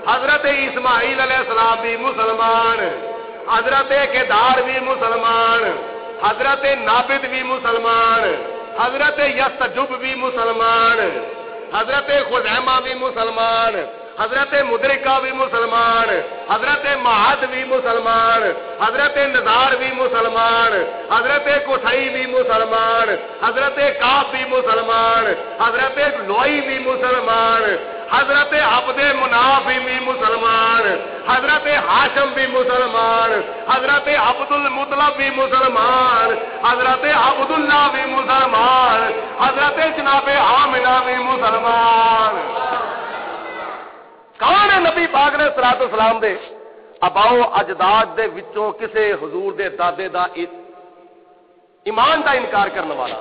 حضرت اسماعیل علیہ السلام بھی مسلمان, حضرت کیدار بھی مسلمان, حضرت نابد بھی مسلمان, حضرت یستجب بھی مسلمان, حضرت خزیمہ بھی مسلمان, حضرت مدرکہ بھی مسلمان, حضرت معد بھی مسلمان, حضرت نزار بھی مسلمان, حضرت قصی بھی مسلمان, حضرت کعب بھی مسلمان, حضرت لوئی بھی مسلمان, حضرت عبد مناف بھی مسلمان, حضرت ہاشم بھی مسلمان, حضرت عبد المطلب بھی مسلمان, حضرت عبداللہ بھی مسلمان, حضرت جناب آمنہ بھی مسلمان. کون ہے نبی پاک نے صلوات و سلام دے اباؤ اجداد دے وچوں کسے حضور دے دادے دا ایمان دا انکار کرنے والا؟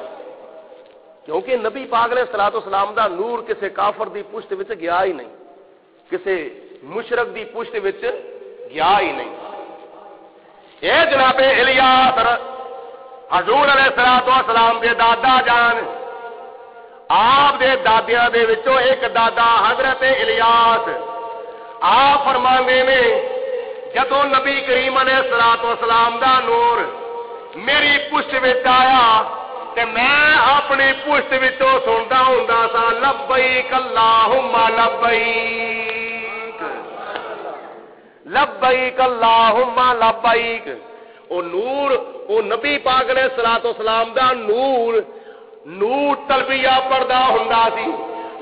کیونکہ نبی پاک نے صلوات و سلام دا نور کسے کافر دی پشت وچ گیا ہی نہیں, کسے مشرک دی پشت وچ گیا ہی نہیں. اے جناب الیاس حضور علیہ الصلوۃ والسلام دے دادا جان, آپ دے دادیاں دے وچوں ایک دادا حضرت الیاس, آپ فرماندے نے جدوں نبی کریم علیہ الصلوۃ والسلام دا نور میری پشت وچ آیا تے میں اپنی پشت وچوں سندا ہوندا سا لبیک اللہم لبیک, لبیک اللہم لبیک. او نور, او نبی پاک علیہ الصلوۃ والسلام دا نور تلبیہ پڑھدا ہوندا سی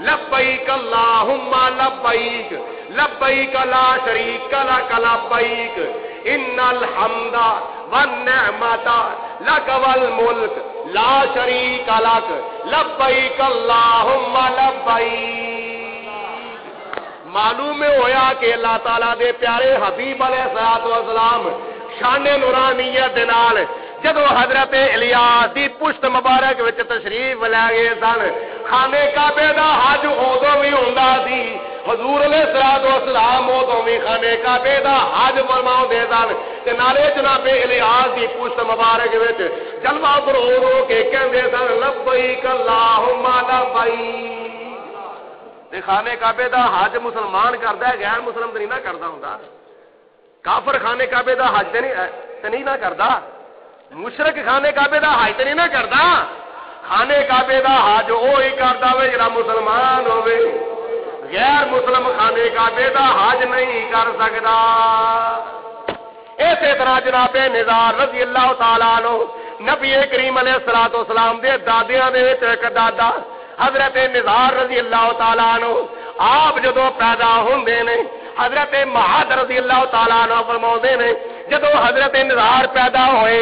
لبیک اللہم لبیک, لبیک لا شریک لک لبیک, ان الحمد والنعمت لک والملک لا شریک لک لبیک اللہم لبیک. معلوم ہویا کہ اللہ تعالیٰ دے پیارے حبیب علیہ الصلوۃ والسلام شان نورانیت دے نال جدو حضرت الیاس دی پشت مبارک وچ تشریف لے گئے سن, خانے کعبے دا حج ادو بھی ہوندا سی, حضور علیہ الصلوۃ والسلام ادو بھی خانے کعبے دا حج فرماؤندے سن, تے نالے جناب الیاس دی پشت مبارک وچ جلوہ فروز ہو کے کہندے سن لبیک اللہم لبیک. تے خانے کعبے دا حج مسلمان کردا ہے, غیر مسلم تے نہیں نہ کردا ہوندا. کافر خانے کعبے دا حج تے نہیں نہ کردا, مشرک خانے کعبے دا حج تے نہیں نہ کردا. خانے کعبے دا حج وہی کردا ہوے جڑا مسلمان ہوے. غیر مسلم خانے کعبے دا حج نہیں کر سکتا۔ اسی طرح جناب نزار رضی اللہ تعالیٰ عنہ نبی کریم علیہ الصلوۃ والسلام دے دادیاں دے وچ ایک دادا حضرت نزار رضی اللہ تعالیٰ عنہ آپ جدو پیدا ہوندے نے حضرت معاذ رضی اللہ تعالیٰ عنہ فرماؤندے نے جدو حضرت نزار پیدا ہوئے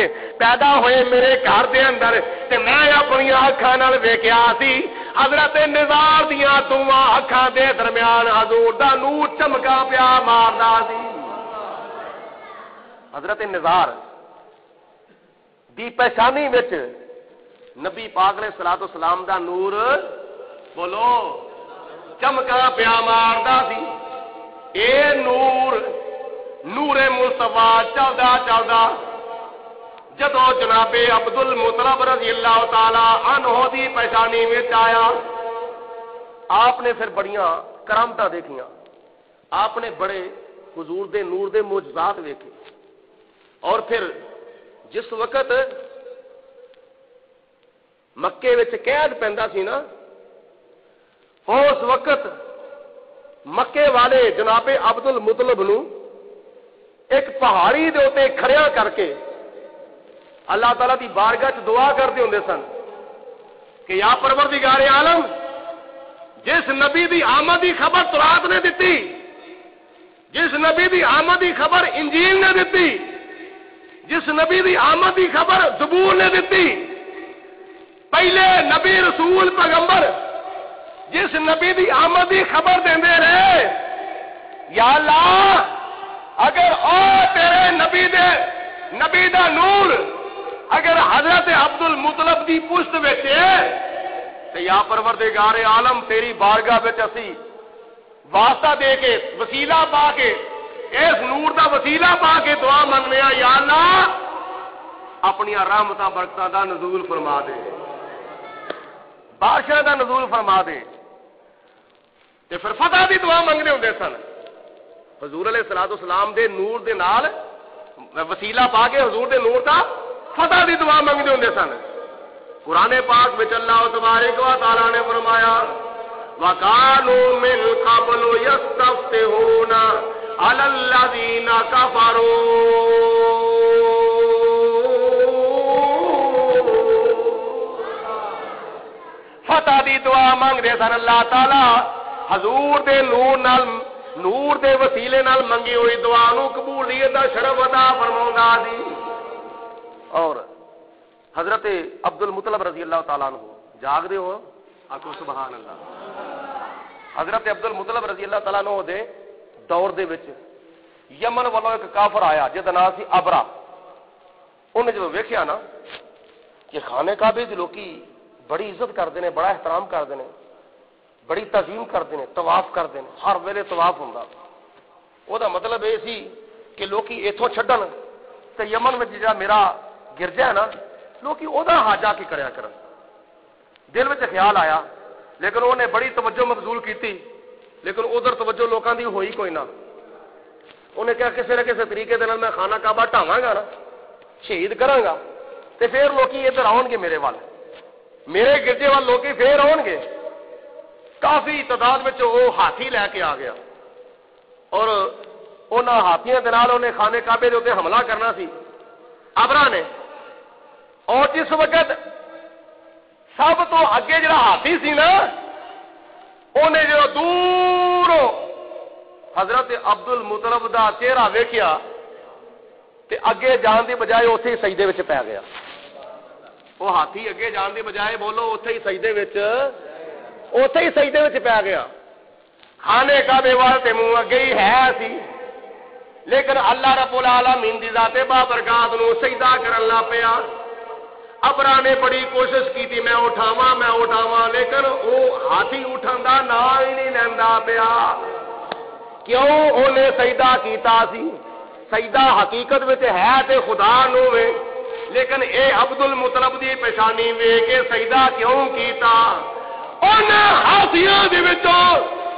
میرے گھر دے اندر تے میں اپنی اکھاں نال ویکھیا سی حضرت نزار دیاں دوواں اکھاں دے درمیان حضور دا نور چمکا پیا ماردا سی۔ حضرت نزار دی پیشانی وچ نبی پاک علیہ الصلوۃ والسلام دا نور بولو چمکا پیا ماردا سی۔ اے نور مصطفیٰ چلدا جدو جناب عبد المطلب رضی اللہ تعالی عنہ دی پیشانی وچ آیا آپ نے پھر بڑیاں کرامتاں دیکھیاں، آپ نے بڑے حضور دے نور دے معجزات ویکھے، اور پھر جس وقت مکے وچ قید پیندا سی نا اس وقت مکے والے جناب عبد المطلب نو ایک پہاڑی دے اوتے کھڑیا کر کے اللہ تعالیٰ دی بارگاہ چ دعا کرتے ہوندے سن کہ یا پروردگار عالم جس نبی دی آمد دی خبر تورات نے دتی، جس نبی دی آمد دی خبر انجیل نے دتی، جس نبی دی آمد دی خبر زبور نے دتی، پہلے نبی رسول پیغمبر جس نبی دی آمد دی خبر دیندے رہے، یا اللہ اگر او تیرے نبی دا نور اگر حضرت عبد المطلب دی پشت وچ ہے تے یا پروردگار عالم تیری بارگاہ وچ اسی واسطہ دے کے وسیلہ پا کے اس نور دا وسیلہ پا کے دعا منگنے یا اللہ اپنی رحمتاں برکتاں دا نزول فرما دے، بارشاں دا نزول فرما دے، تے پھر فتح دی دعا منگنے ہوندے سن۔ حضور علیہ الصلوۃ والسلام دے نور دے نال وسیلہ پا کے حضور دے نور دا فتح دی دعا منگنے ہوندے سن۔ قرآن پاک وچ اللہ تبارک و تعالی نے فرمایا وَقَالُوا مِن قَبْلُ يَسْتَفْتِحُونَ عَلَى الَّذِينَ كَفَرُوا فتح دی دعا منگ دے سن اللہ تعالی حضور دے نور دے وسیلے نال منگی ہوئی دعا نو قبولیت دا شرف عطا فرماوندا سی۔ اور حضرت عبد المطلب رضی اللہ تعالیٰ عنہ جاگ دے ہو آکو سبحان اللہ۔ حضرت عبد المطلب رضی اللہ تعالیٰ عنہ دے دور دے وچ یمن والوں ایک کافر آیا جہدا نام سی ابرا، انہیں جب ویکھیا نا کہ خانے کعبے دے لوکی بڑی عزت کرتے ہیں، بڑا احترام کرتے ہیں، بڑی تعظیم کرتے ہیں، طواف کرتے ہیں، ہر ویلے طواف ہوندا، وہ دا مطلب یہ سی کہ لوکی ایتھوں چھڈن تے یمن وچ جڑا میرا گرجا ہے نا لوکی او دا حاجہ کی کریا کرن۔ دل وچ خیال آیا لیکن انہیں بڑی توجہ مبذول کیتی لیکن ادھر توجہ لوکاں دی ہوئی کوئی نہ۔ انہیں کہا کسی نہ کسی طریقے دے نال میں خانہ کعبہ ڈھاواں گا نا، شہید کراں گا تے پھر لوکی ادھر آؤਣ گے میرے گرجے وال لوکی پھر آؤਣ گے۔ کافی تعداد میں وہ ہاتھی لے کے آ گیا اور انہاں ہاتھیاں دے نال انہیں خانے کعبے دے اوتے حملہ کرنا سی ابرا نے، اور جس وقت سب تو اگے جڑا ہاتھی سی نا انہیں جو دور حضرت عبد المطلب دا چہرہ ویکھیا تے اگے جان دی بجائے اوتھے ہی سجدے وچ پی گیا۔ وہ ہاتھی اگے جان دی بجائے بولو اوتھے ہی سجدے وچ پی گیا۔ خانے کعبے وال تے منہ اگے ہی ہے سی لیکن اللہ رب العالمین دی ذات بابرکات نو سجدہ کرن لا پیا۔ ابرا نے بڑی کوشش کی تھی میں اٹھاواں لیکن وہ ہاتھی اٹھن دا نام ہی نہیں لیندا پیا۔ کیوں؟ انہیں سجدہ کیتا سی، سجدہ حقیقت وچ ہے تے خدا نو وے لیکن اے عبد المطلب دی پیشانی وے کے سجدہ کیوں کیتا؟ انہیں ہاتھیاں دے وچوں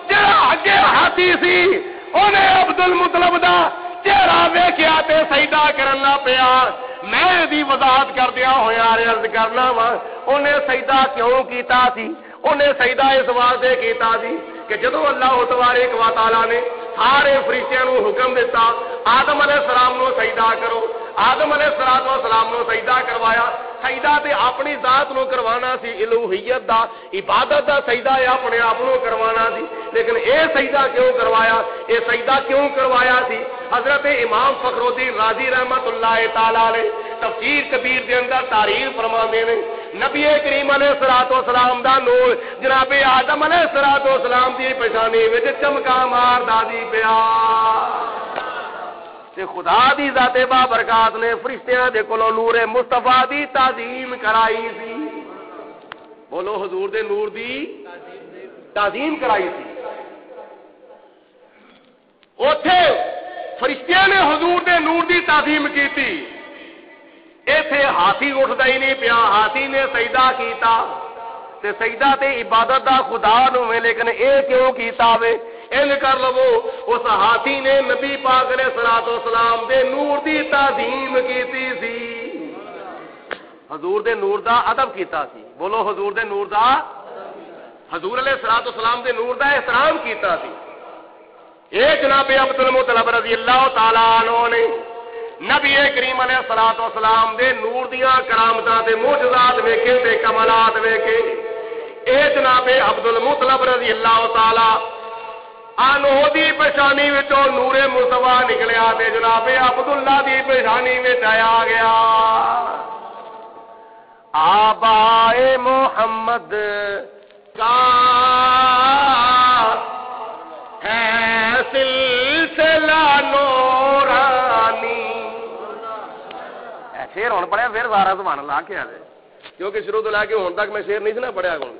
جڑا اگے ہاتھی سی انہیں عبد المطلب دا چہرہ ویکھیا تے سجدہ کرنا پیا. میں دی وضاحت کردیا ہویا عرض کرنا وا انہیں سجدہ کیوں کیتا سی. انہیں سجدہ اس واسطے کیتا سی کہ جدو اللہ تبارک و تعالی نے سارے فرشتیاں نو حکم دیتا آدم علیہ السلام نو سجدہ کرو, آدم علیہ السلام نو سجدہ کروایا. سجدہ تے اپنی ذات نو کروانا سی, الوہیت دا عبادت دا سجدہ ہے اپنے آپ نو کروانا سی. لیکن اے سجدہ کیوں کروایا, اے سجدہ کیوں کروایا سی؟ حضرت امام فخر الدین رازی رحمت اللہ تعالی علیہ تفسیر کبیر دے اندر تعریف فرماندے نے نبی کریم علیہ الصلوۃ والسلام دا نور جناب آدم علیہ الصلوۃ والسلام دی پیشانی وچ چمکا ماردا سی پیا. تے خدا دی ذات بابرکات نے فرشتیاں دے کولوں نور مصطفیٰ دی تعظیم کرائی سی. بولو حضور دے نور دی تعظیم کرائی سی. اوتھے فرشتیاں نے حضور دے نور دی تعظیم کیتی. ایتھے ہاتھی اٹھدا ہی نہیں پیا, ہاتھی نے سجدہ کیتا تے سجدہ تے عبادت دا خدا نو میں, لیکن اے کیوں کیتا وے ان کر لو اس ہاتھی نے نبی پاک علیہ الصلوۃ والسلام دے نور دی تعظیم کیتی سی. حضور دے نور دا ادب کیتا سی. بولو حضور دے نور دا, حضور علیہ الصلوۃ والسلام دے نور دا احترام کیتا سی. اے جناب عبد المطلب رضی اللہ تعالی عنہ نے نبی کریم علیہ الصلوۃ والسلام دے نور دیاں کرامتاں تے معجزات ویکھے تے کمالات ویکھے. اے جناب عبد المطلب رضی اللہ تعالی عنہ دی پیشانی وچوں نور مصطفیٰ نکلیا تے جناب عبداللہ دی پیشانی وچ آیا گیا. آبائے محمد کا ہے سلسلہ نورانی. شیر ہوں پڑھیا پھر سارا سبحان اللہ کیا ہے, کیونکہ شروع تو لے کے ہوں تک میں شیر نہیں سنا پڑھیا کون.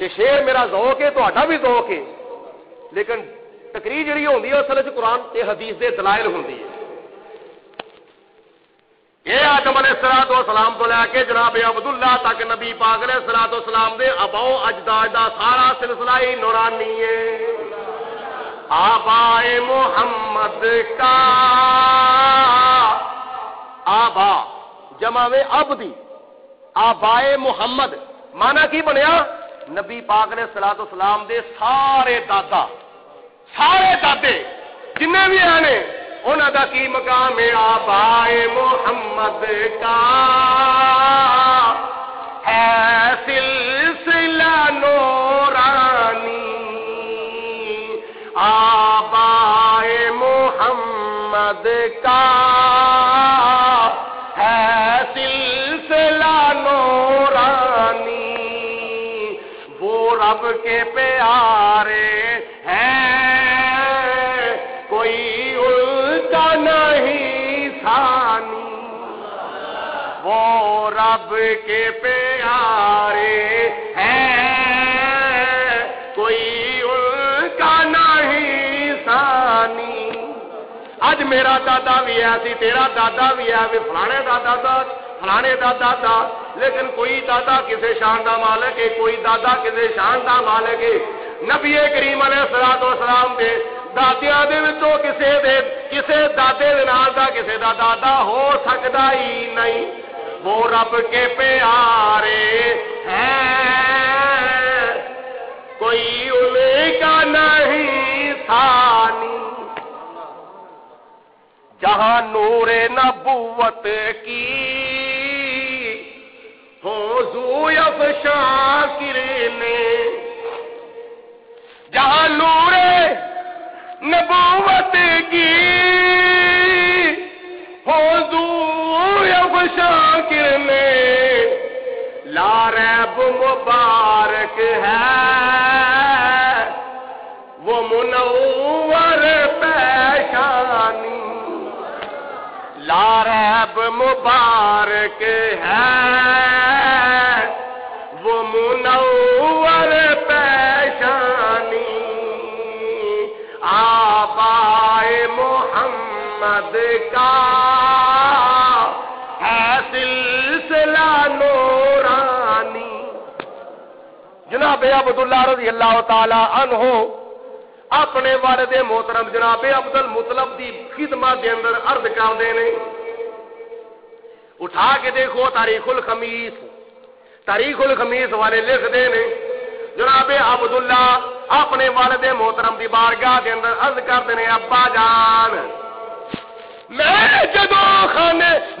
یہ شیر میرا ذوق ہے, تہاڈا بھی ذوق ہے, لیکن تقریر جڑی ہوندی ہے اصل وچ قرآن تے حدیث دے دلائل ہوندی ہے. یہ آدم علیہ الصلوۃ والسلام تو لے کے جناب عبداللہ تک نبی پاک علیہ الصلوۃ والسلام دے آباؤ اجداد دا سارا سلسلہ ہی نورانی ہے. آبائے محمد کا آبا جمع میں عبدی, آبائے محمد مانا کی بنیا نبی پاک علیہ الصلوۃ والسلام دے سارے دادا, سارے دادے جنہیں بھی آنے انہوں دا کی مقام ہے. آبائے محمد کا ہے سلسلہ نورانی. آبائے محمد کا ہے سلسلہ نورانی. وہ رب کے پیارے ہیں کوئی ان کا نہیں ثانی. وہ رب کے پیارے ہیں کوئی ان کا نہیں ثانی. اج میرا دادا بھی ہے سی, تیرا دادا بھی ہے, فلانے دادا دا فلانے دا دادا, لیکن کوئی دادا کسی شان دا مالک ہے, کوئی دادا کسی شان دا مالک ہے. نبی کریم علیہ الصلوۃ والسلام دے دادیاں دے وچوں کسے دادے دے نال دا کسے دا دادا ہو سکدا ہی نہیں. وہ رب کے پیارے ہیں کوئی ان کا نہیں ثانی. جہاں نور نبوت کی حضور افشاں کرنے, جہاں نور نبوت کی حضور افشاں کرنے, لا ریب مبارک ہے وہ منور پیشانی. لا ریب مبارک ہے وہ منور پیشانی. آبائے محمد کا ہے سلسلہ نورانی. جناب عبداللہ رضی اللہ تعالی عنہ اپنے والد محترم جناب عبد المطلب دی خدمت دے اندر عرض کردے نے. اٹھا کے دیکھو تاریخ الخمیس والے لکھ دے نے جناب عبداللہ اپنے والد محترم دی بارگاہ دے اندر عرض کردے نے ابا جان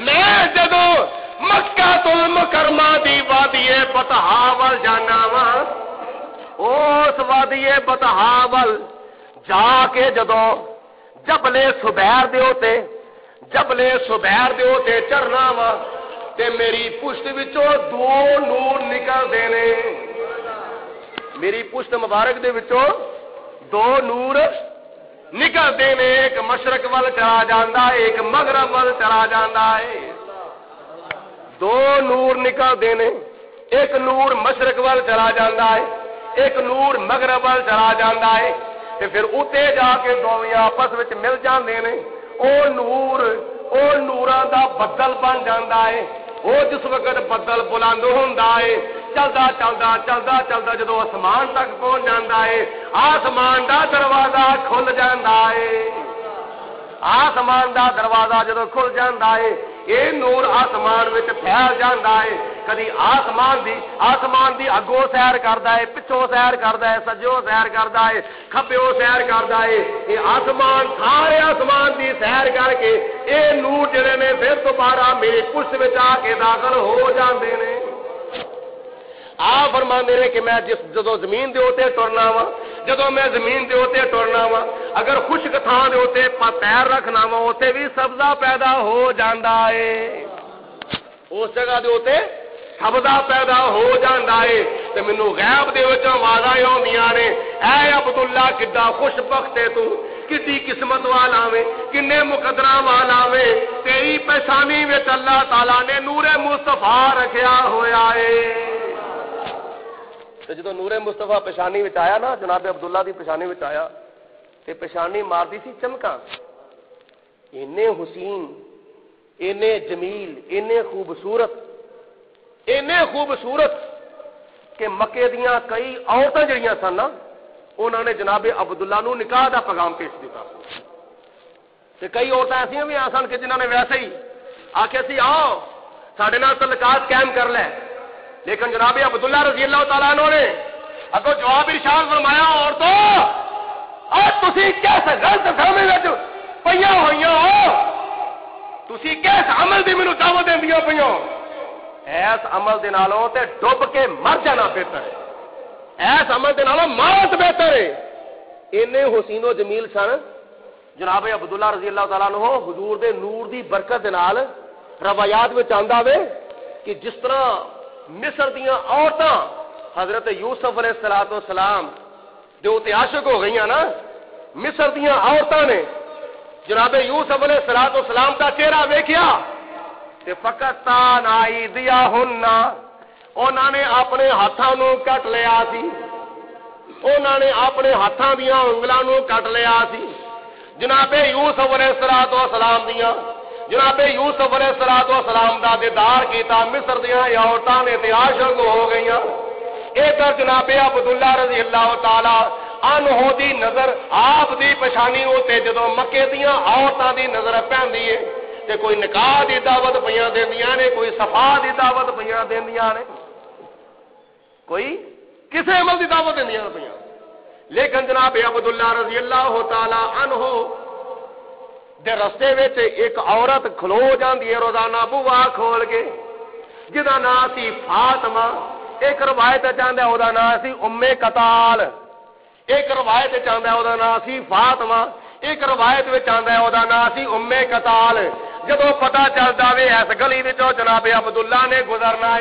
میں جدو مکہ المکرمہ دی وادی بطحا ول جانا وا اس وادی بطحا ول جا کے جدو جبلے سبیر دے اوتے چڑھنا وا تے میری پشت وچوں دو نور نکلدے نے. میری پشت مبارک دے وچوں دو نور نکلدے نے. ایک مشرق وال چلا جاندا ہے ایک مغرب وال چلا جاندا ہے. دو نور نکلدے نے. ایک نور مشرق وال چلا جاندا ہے ایک نور مغرب وال چلا جاندا ہے تے پھر اوتے جا کے دوویں آپس وچ مل جاندے نے. او نوراں دا بدل بن جاندا ہے. وہ جس وقت بدل بلند ہوندا ہے چلدا جدو آسمان تک پہنچ جاندا ہے آسمان دا دروازہ کھل جاندا ہے. آسمان دا دروازہ جدو کھل جاندا ہے یہ نور آسمان وچ پھیل جاندا ہے. کدی آسمان دی اگوں سیر کردا ہے پچھوں سیر کردا ہے سجوں سیر کردا ہے کھبیوں سیر کردا ہے. یہ آسمان سارے آسمان دی سیر کر کے یہ نور جڑے نے پھر دوبارہ میری پشت وچ آ کے داخل ہو جاندے نے. آپ فرماندے نے کہ میں جدو زمین دے اوتے ٹرنا وا اگر خشک تھان دے اوتے پیر رکھنا وا اوتے بھی سبزہ پیدا ہو جاندا ہے. اس جگہ دے اوتے سبزہ پیدا ہو جاندا ہے. تے مینوں غیب دے وچ آوازاں آوندیاں نے اے عبداللہ کڈا خوش بخت ہے تو کتنی قسمت والا وے کنے مقدراں والا وے تیری پیشانی وچ اللہ تعالی نے نور مصطفیٰ رکھیا ہویا ہے. جدو نور مصطفیٰ پیشانی وچ آیا نا جناب عبداللہ دی پیشانی وچ آیا تے پیشانی مارਦੀ سی چمکاں. اینے حسین اینے جمیل اینے خوبصورت کہ مکے دیاں کئی عورتاں جڑیاں سن نا انہوں نے جناب عبداللہ نو نکاح دا پیغام پیش کیتا. تے کئی عورتاں ایسیاں بھی آسان کہ جنہوں نے ویسے ہی آکھیا سی آؤ ساڈے نال تعلقات قائم کر لے. لیکن جناب عبداللہ رضی اللہ تعالیٰ عنہ نے اگوں جواب ارشاد فرمایا عورتوں تسی کس غلط فہمی وچ پئیاں ہوئیاں ہو تسی کس عمل دی مینوں دعوت دیندیاں پئیاں ایس عمل دے نالوں تے ڈب کے مر جانا بہتر ہے. ایس عمل دے نالوں موت بہتر ہے. اینے حسین و جمیل سن جناب عبداللہ رضی اللہ تعالیٰ عنہ حضور دے نور دی برکت دے نال روایات وچ آندا وے کہ جس طرح مصر دیاں عورتاں حضرت یوسف علیہ السلام جو تے عاشق ہو گئیاں نا مصر دیاں عورتاں نے جناب یوسف علیہ السلام دا چہرہ ویکھیا تے فقط تانائی دیا ہننا انہاں نے اپنے ہاتھاں نو کٹ لیا سی. انہاں نے اپنے ہاتھاں دیاں انگلاں نو کٹ لیا سی. جناب یوسف علیہ السلام دیاں جناب یوسف علیہ السلام دا دیدار کیتا مصر دیاں عورتاں نے تے عاشق ہو گئیاں. ادھر جناب عبداللہ رضی اللہ تعالی عنہ دی نظر آپ دی پچھانی ہوتے جدو مکے دیاں عورتاں دی نظر پیندی ہے تے کوئی نکاح دی دعوت پیاں دیندیاں نے کوئی صفا دی دعوت پیاں دیندیاں نے کوئی کسے عمل دی دعوت دیندیاں پیاں. لیکن جناب عبداللہ رضی اللہ تعالی عنہ دے رستے وچ ایک عورت کھلو جاندی ہے روزانہ بوا کھول کے جدا نام سی فاطمہ. ایک روایت چاہتا ہے وہ نام سی قتال. ایک روایت چاہتا ہے وہ نام سی فاطمہ. ایک روایت چاہتا ہے وہ نام سی قتال. جدو پتا چلتا وے اس گلی وچوں جناب عبداللہ نے گزرنا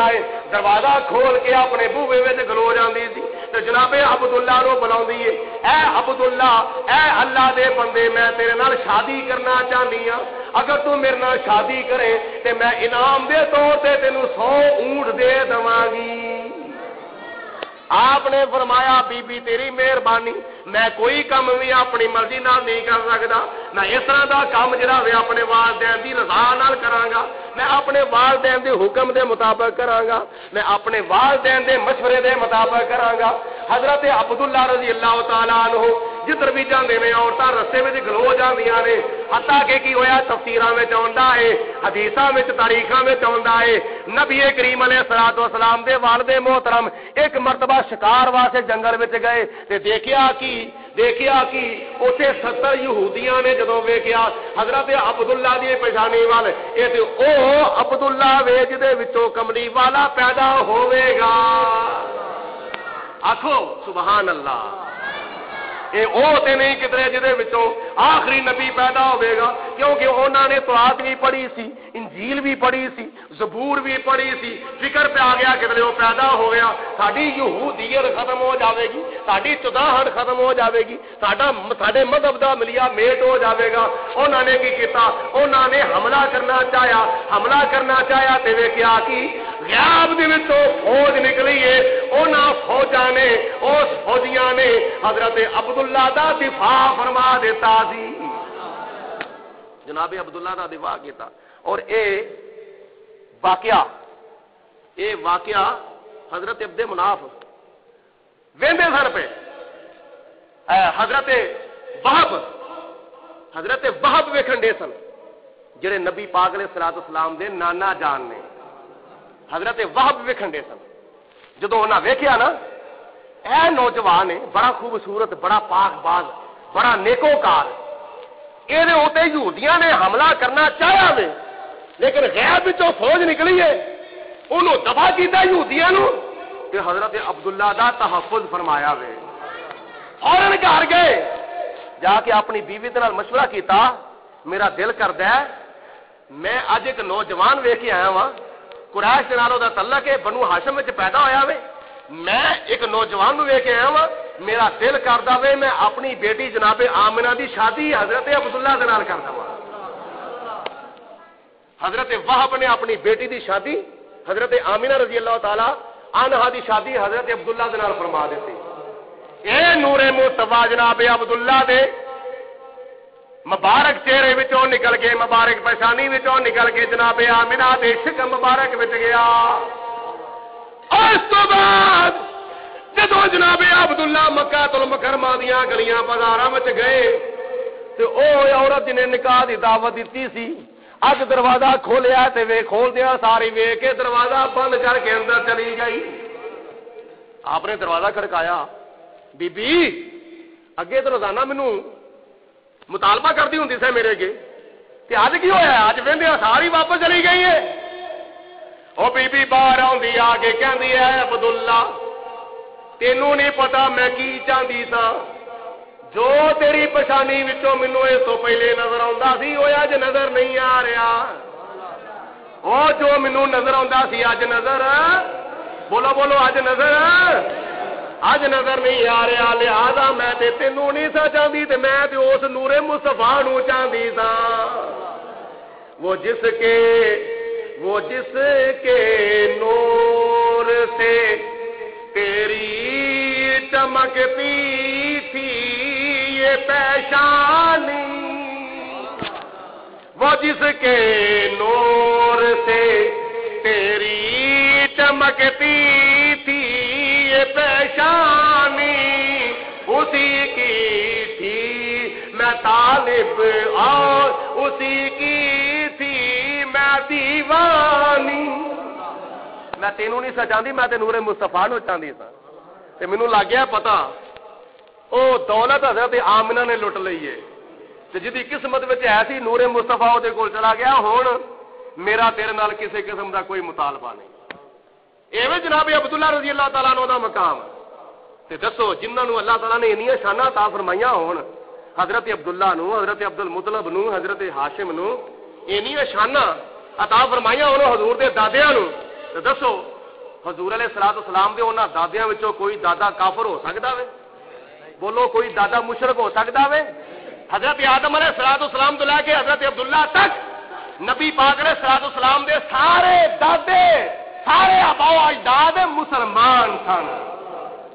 ہے دروازہ کھول کے اپنے بوے وچ گلو جاندی سی تے جناب عبداللہ نو بلاوندی ہے اے عبداللہ اے اللہ دے بندے میں تیرے نال شادی کرنا چاہنی ہاں. اگر تو میرے نال شادی کرے تے میں انعام دے طور تے تینوں 100 اونٹ دے دواں گی. آپ نے فرمایا بی بی تیری مہربانی میں کوئی کام بھی اپنی مرضی نال نہیں کر سکتا. میں اس طرح دا کام جڑا وے اپنے والدین دی رضا نال کراں گا. میں اپنے والدین دے حکم دے مطابق کراں گا. میں اپنے والدین دے مشورے دے مطابق کراں گا. حضرت عبداللہ رضی اللہ تعالیٰ عنہ جدھر بھی جاندے نے عورتاں رستے وچ گلو جاندیاں نے، حتیٰ کہ کی ہویا تفسیراں وچ آوندا ہے، حدیثاں وچ تاریخاں وچ آوندا ہے، نبی کریم علیہ الصلوۃ والسلام دے والد محترم ایک مرتبہ شکار واسطے جنگل وچ گئے تے دیکھیا کہ اوتھے 70 یہودیاں نے جدوں ویکھیا حضرت عبداللہ دی پہچانی وال اے تے او عبداللہ وے جدے وچوں کملی والا پیدا ہوے گا، آکھو سبحان اللہ، اے او تے نہیں کدرے جدے وچوں آخری نبی پیدا ہوے گا، کیونکہ انہاں نے تورات بھی پڑھی سی، انجیل بھی پڑھی سی، زبور بھی پڑھی سی، فکر پہ آ گیا کدرے وہ پیدا ہو گیا، ساڈی یہودیت ختم ہو جاوے گی، ساڈی چداہٹ ختم ہو جاوے گی، ساڈے مذہب دا ملیا میٹ ہو جاوے گا۔ انہاں نے کی کیتا؟ انہاں نے حملہ کرنا چاہیا تے ویکھیا کہ غیاب دے وچوں فوج نکلی ہے، انہاں فوجاں نے، اس فوجیاں نے حضرت عبداللہ دا دفاع فرما دیتا سی، جناب عبداللہ دا دفاع کیتا۔ اور اے واقعہ حضرت عبد مناف ویندے سر پہ حضرت وہب ویکھن دے سن، جڑے نبی پاک علیہ الصلوۃ والسلام دے نانا جان نے، حضرت وہب ویکھن دے سن۔ جدوں انہاں ویکھیا نا اے نوجوان ہے، بڑا خوبصورت، بڑا پاک باز، بڑا نیکوکار، اے دے اوتے یہودیاں نے حملہ کرنا چاہیا وے، لیکن غیب وچوں فوج نکلی ہے، انہوں دبا کیتا یہودیاں نو تے حضرت عبداللہ دا تحفظ فرمایا وے۔ فوراً گھر گئے، جا کے اپنی بیوی دے نال مشورہ کیتا، میرا دل کردا ہے میں اج ایک نوجوان ویکھ کے آیا ہاں، قریش دے نال دا تعلق ہے، بنو ہاشم وچ پیدا ہویا وے، میں ایک نوجوان نو ویکھ کے آیا ہاں، میرا دل کردا وے میں اپنی بیٹی جناب آمنہ دی شادی حضرت عبداللہ دے نال کر دواں۔ حضرت وہب نے اپنی بیٹی دی شادی حضرت آمنہ رضی اللہ تعالی عنہا دی شادی حضرت عبداللہ دے نال فرما دیتی۔ اے نور مصطفیٰ جناب عبداللہ دے مبارک چہرے وچوں نکل کے، مبارک پیشانی وچوں نکل کے جناب آمنہ دے شک مبارک وچ گیا۔ اس تو بعد جدوں جناب عبداللہ مکہ المکرمہ دیاں گلیاں بازاراں وچ گئے تے او عورت جنے نکاح دی دعوت دتی سی، اج دروازہ کھولیا تے کھول دیا ساری ویکھ کے دروازہ بند کر کے اندر چلی گئی۔ آپ نے دروازہ کھڑکایا، بی بی اگے تو روزانہ مینوں مطالبہ کرتی ہوں سے میرے اگے، تے اج کی ہویا؟ اج ویندے ساری واپس چلی گئی ہے۔ او بی بی باہر آندی آ کے کہندی ہے عبداللہ تینوں نہیں پتا میں کی چاہندی سا، جو تیری پچھانی وچوں مینوں اس تو پہلے نظر آندا سی او اج نظر نہیں آ رہا، او جو مینوں نظر آندا سی اج نظر، بولو اج نظر نہیں آ رہا، لہذا میں تے تینوں نہیں سا چاہندی تے میں تے اس نور مصطفیٰ نو چاہندی سا، وہ جس کے نور سے تیری چمکتی تھی یہ پیشانی، وہ جس کے نور سے تیری چمکتی تھی یہ پیشانی، اسی کی تھی میں طالب اور اسی کی تھی میں دیوانی۔ میں تینوں نہیں سا چاہتی، میں تے نور مصطفیٰ نو چاہتی سا، تے مینوں لگ گیا پتا او دولت حضرت آمنہ نے لٹ لئی ہے، تے جدی قسمت وچ ایسی نور مصطفیٰ دے کول چلا گیا، ہن میرا تیرے نال کسی قسم دا کوئی مطالبہ نہیں۔ ایویں جناب عبداللہ رضی اللہ تعالیٰ عنہ دا مقام، تے دسو جنہاں نو اللہ تعالیٰ نے انیاں شاناں عطا فرمائیاں ہون، حضرت عبداللہ نو، حضرت عبد المطلب نو، حضرت ہاشم نو انیاں شاناں عطا فرمائیاں ہون حضور دے دادیاں نو، تے دسو حضور علیہ الصلوۃ والسلام دے انہاں دادیاں وچوں کوئی دادا کافر ہو سکدا وے؟ بولو کوئی دادا مشرک ہو سکدا وے؟ حضرت آدم علیہ الصلوۃ والسلام تو لے کے حضرت عبداللہ تک نبی پاک علیہ الصلوۃ والسلام دے سارے دادے، سارے آبا و اجداد مسلمان سن۔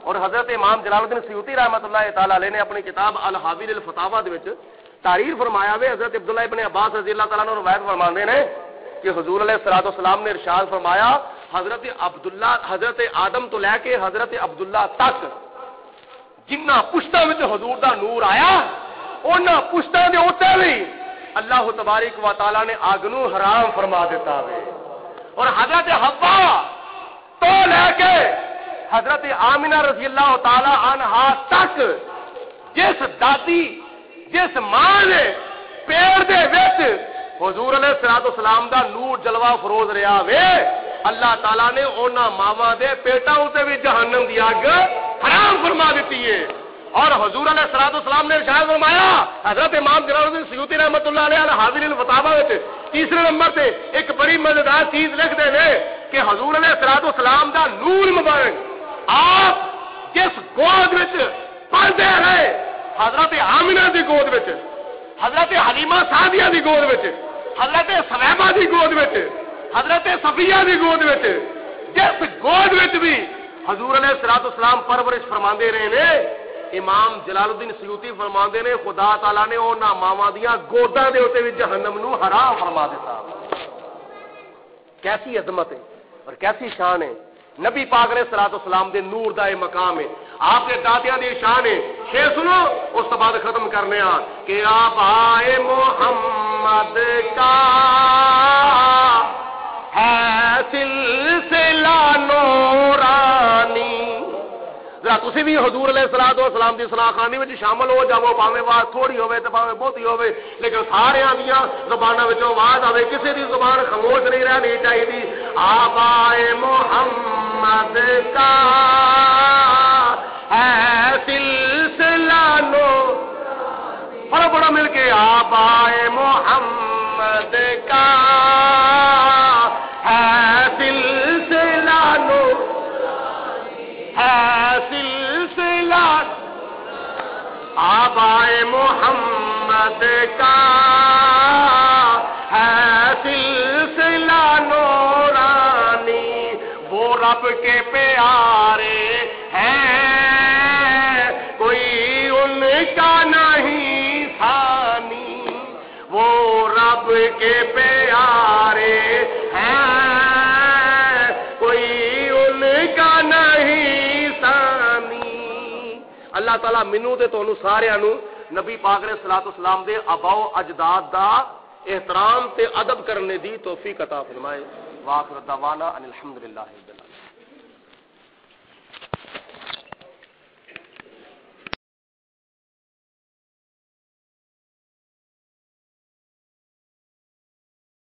اور حضرت امام جلال الدین سیوطی رحمۃ اللہ تعالی علیہ نے اپنی کتاب الحاوی للفتاوی دے وچ تحریر فرمایا وے، حضرت عبداللہ ابن عباس رضی اللہ تعالیٰ عنہ روایت فرماندے نے کہ حضور علیہ الصلوۃ والسلام نے ارشاد فرمایا، حضرت آدم تو لے کے حضرت عبداللہ تک جنہ پشتاں وچ حضور دا نور آیا انہاں پشتاں دے اوتے بھی اللہ تبارک و تعالی نے اگ نو حرام فرما دیتا وے. اور حضرت حوا تو لے کے حضرت آمنہ رضی اللہ تعالی عنہا تک جس دادی جس ماں نے پیڑ دے وچ حضور علیہ الصلوۃ والسلام دا نور جلوہ فروز رہا وے اللہ تعالی نے انہاں ماواں دے پیٹاں اُتے بھی جہنم دی اگ حرام فرما دیتی ہے. اور حضور علیہ الصلوۃ والسلام نے ارشاد فرمایا حضرت امام جلال الدین سیوطی رحمۃ اللہ علیہ حاوی الفتاوی وچ تیسرے نمبر تے ایک بڑی مزیدار چیز لکھ دے نے کہ حضور علیہ الصلوۃ والسلام دا نور مبارک آپ جس گود وچ پلدے رہے حضرت آمنہ دی گود وچ حضرت حلیمہ سعدیہ دی گود وچ حضرت سویبہ دی گود وچ حضرت صفیہ دی گود وچ جس گود وچ بھی حضور علیہ الصلوۃ والسلام پرورش فرماندے رہے نے امام جلال الدین سیوطی فرماندے نے خدا تعالی نے انہاں ماواں دیاں گوداں دے اوتے وی جہنم نو حرام فرما دیتا. کیسی عظمت ہے اور کیسی شان ہے نبی پاک علیہ الصلوۃ والسلام دے نور دا یہ مقام ہے آپ کے دادیاں دی شان ہے. شعر سنو اس تو بعد ختم کرنے ہاں کہ آپ آئے محمد کا ہے سلسلہ نورانی. ذرا تسی بھی حضور علیہ الصلوۃ والسلام دی صلاح خانی وچ شامل ہو جاؤ پاویں آواز تھوڑی ہوے تے پاویں بہتی ہوے لیکن ساریاں دیاں زباناں وچوں آواز آوے کسی دی زبان خاموش نہیں رہنی چاہیے. آبائے محمد کا ہے سلسلہ نو بڑا بڑا مل کے آبائے محمد کا ہے سلسلہ نو ہے سلسلہ آبائے محمد کا ہے سلسلہ نورانی. وہ رب کے پیارے ہیں کوئی ان کا نہیں ثانی. وہ رب کے پیارے ہیں کوئی ان کا نہیں ثانی. اللہ تعالیٰ مینوں تے تانوں ساریاں نوں نبی پاک علیہ الصلوۃ والسلام دے آباء و اجداد دا احترام تے ادب کرنے دی توفیق عطا فرمائے. واخر دعوانا ان الحمدللہ.